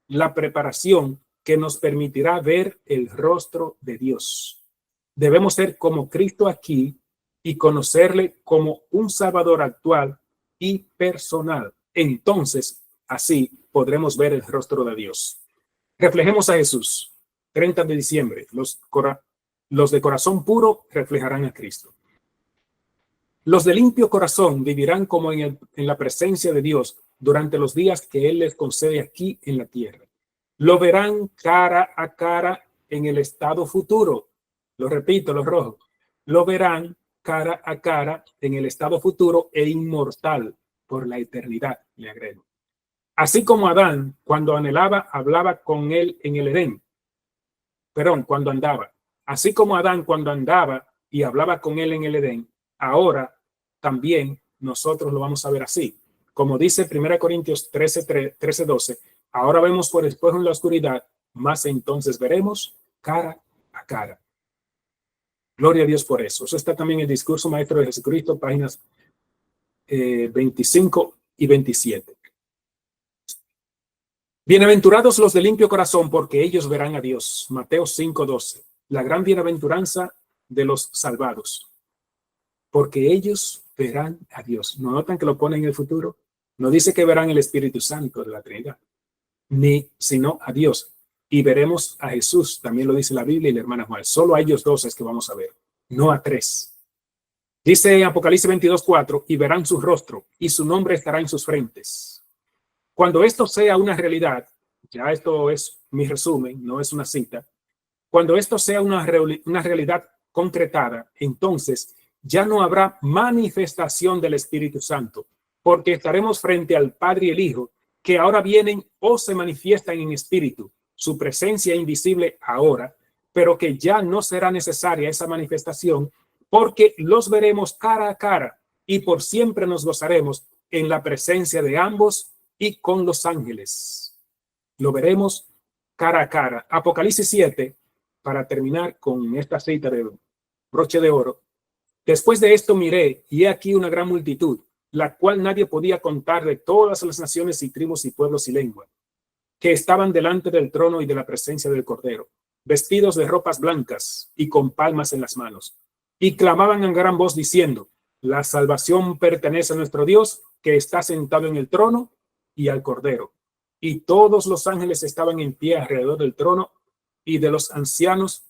la preparación que nos permitirá ver el rostro de Dios. Debemos ser como Cristo aquí y conocerle como un Salvador actual y personal. Entonces, así podremos ver el rostro de Dios. Reflejemos a Jesús. 30 de diciembre. Los de corazón puro reflejarán a Cristo. Los de limpio corazón vivirán como en la presencia de Dios durante los días que Él les concede aquí en la tierra. Lo verán cara a cara en el estado futuro. Lo repito, los rojos. Lo verán cara a cara en el estado futuro e inmortal por la eternidad, le agrego. Así como Adán, cuando anhelaba, hablaba con él en el Edén. Perdón, cuando andaba. Así como Adán, cuando andaba y hablaba con él en el Edén, ahora también nosotros lo vamos a ver así. Como dice 1 Corintios 13:12, ahora vemos por espejo en la oscuridad, más entonces veremos cara a cara. Gloria a Dios por eso. Eso está también en el discurso maestro de Jesucristo, páginas 25 y 27. Bienaventurados los de limpio corazón, porque ellos verán a Dios. Mateo 5:12. La gran bienaventuranza de los salvados, porque ellos verán a Dios. ¿No notan que lo pone en el futuro? No dice que verán el Espíritu Santo de la Trinidad, ni sino a Dios. Y veremos a Jesús, también lo dice la Biblia y la hermana Juan. Solo a ellos dos es que vamos a ver, no a tres. Dice Apocalipsis 22:4, y verán su rostro, y su nombre estará en sus frentes. Cuando esto sea una realidad, ya esto es mi resumen, no es una cita. Cuando esto sea una realidad concretada, entonces ya no habrá manifestación del Espíritu Santo, porque estaremos frente al Padre y el Hijo, que ahora vienen o se manifiestan en espíritu, su presencia invisible ahora, pero que ya no será necesaria esa manifestación, porque los veremos cara a cara y por siempre nos gozaremos en la presencia de ambos y con los ángeles. Lo veremos cara a cara. Apocalipsis 7, para terminar con esta cita de broche de oro. Después de esto miré, y he aquí una gran multitud, la cual nadie podía contar, de todas las naciones y tribus y pueblos y lenguas, que estaban delante del trono y de la presencia del Cordero, vestidos de ropas blancas y con palmas en las manos, y clamaban en gran voz diciendo: la salvación pertenece a nuestro Dios, que está sentado en el trono, y al Cordero. Y todos los ángeles estaban en pie alrededor del trono y de los ancianos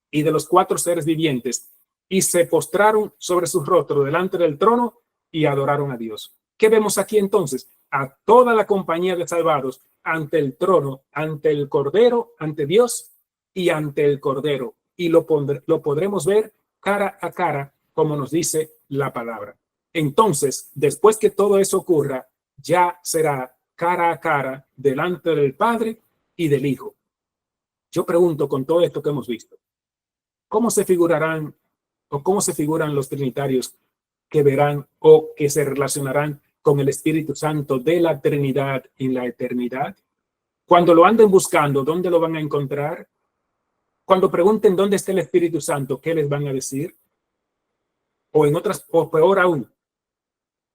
y de los 4 seres vivientes, y se postraron sobre sus rostros delante del trono y adoraron a Dios. ¿Qué vemos aquí entonces? A toda la compañía de salvados ante el trono, ante el Cordero, ante Dios y ante el Cordero. Y lo podremos ver cara a cara, como nos dice la palabra. Entonces, después que todo eso ocurra, ya será cara a cara delante del Padre y del Hijo. Yo pregunto, con todo esto que hemos visto, ¿cómo se figurarán o cómo se figuran los trinitarios que verán o que se relacionarán con el Espíritu Santo de la Trinidad en la eternidad? Cuando lo anden buscando, ¿dónde lo van a encontrar? Cuando pregunten dónde está el Espíritu Santo, ¿qué les van a decir? O en otras, o peor aún,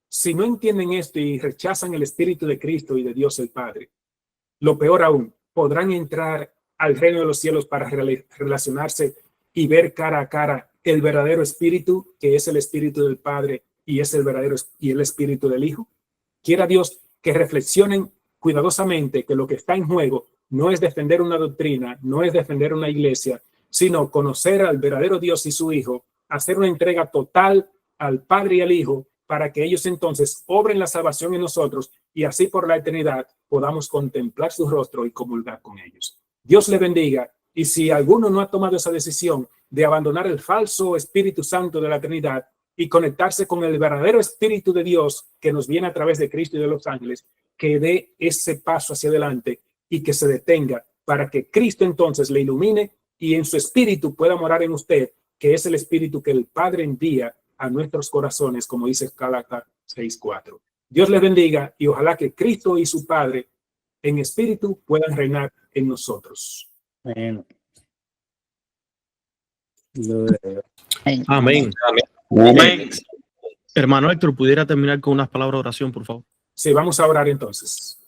si no entienden esto y rechazan el Espíritu de Cristo y de Dios el Padre, lo peor aún, podrán entrar al reino de los cielos para relacionarse y ver cara a cara el verdadero Espíritu, que es el Espíritu del Padre y es el verdadero y el Espíritu del Hijo. Quiera Dios que reflexionen cuidadosamente que lo que está en juego no es defender una doctrina, no es defender una iglesia, sino conocer al verdadero Dios y su Hijo, hacer una entrega total al Padre y al Hijo, para que ellos entonces obren la salvación en nosotros y así por la eternidad podamos contemplar su rostro y comulgar con ellos. Dios le bendiga, y si alguno no ha tomado esa decisión de abandonar el falso Espíritu Santo de la Trinidad y conectarse con el verdadero Espíritu de Dios que nos viene a través de Cristo y de los ángeles, que dé ese paso hacia adelante y que se detenga para que Cristo entonces le ilumine y en su Espíritu pueda morar en usted, que es el Espíritu que el Padre envía a nuestros corazones, como dice Gálatas 6:4. Dios les bendiga y ojalá que Cristo y su Padre en espíritu puedan reinar en nosotros. Amén. Amén. Amén. Hermano Héctor, ¿pudiera terminar con unas palabras de oración, por favor? Sí, vamos a orar entonces.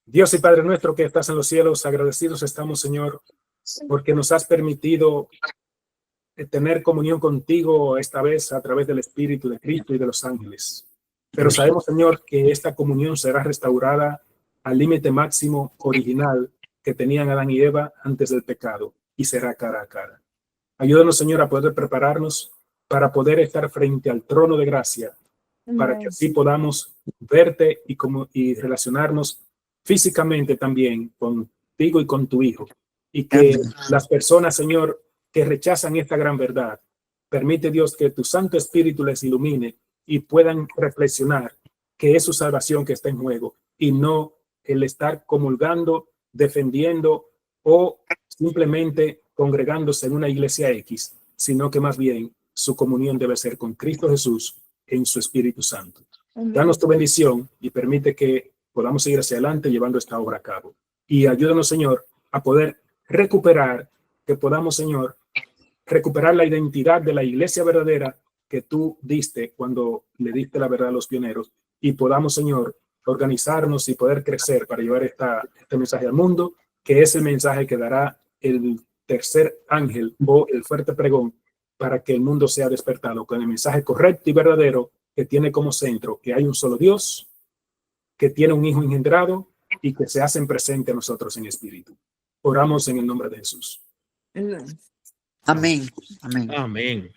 Dios y Padre nuestro que estás en los cielos, agradecidos estamos, Señor, porque nos has permitido tener comunión contigo esta vez a través del Espíritu de Cristo y de los ángeles. Pero sabemos, Señor, que esta comunión será restaurada al límite máximo original que tenían Adán y Eva antes del pecado, y será cara a cara. Ayúdanos, Señor, a poder prepararnos para poder estar frente al trono de gracia, para que así podamos verte y relacionarnos físicamente también contigo y con tu Hijo. Y que las personas, Señor, que rechazan esta gran verdad, Permite, Dios, que tu Santo Espíritu les ilumine y puedan reflexionar que es su salvación que está en juego y no el estar comulgando, defendiendo o simplemente congregándose en una iglesia X, sino que más bien su comunión debe ser con Cristo Jesús en su Espíritu Santo. Danos tu bendición y permite que podamos seguir hacia adelante llevando esta obra a cabo. Y ayúdanos, Señor, a poder recuperar, que podamos, Señor, recuperar la identidad de la iglesia verdadera que tú diste cuando le diste la verdad a los pioneros, y podamos, Señor, organizarnos y poder crecer para llevar este mensaje al mundo, que es el mensaje que dará el tercer ángel o el fuerte pregón para que el mundo sea despertado con el mensaje correcto y verdadero que tiene como centro que hay un solo Dios, que tiene un Hijo engendrado y que se hacen presente a nosotros en espíritu. Oramos en el nombre de Jesús. Amén. Amén. Amén.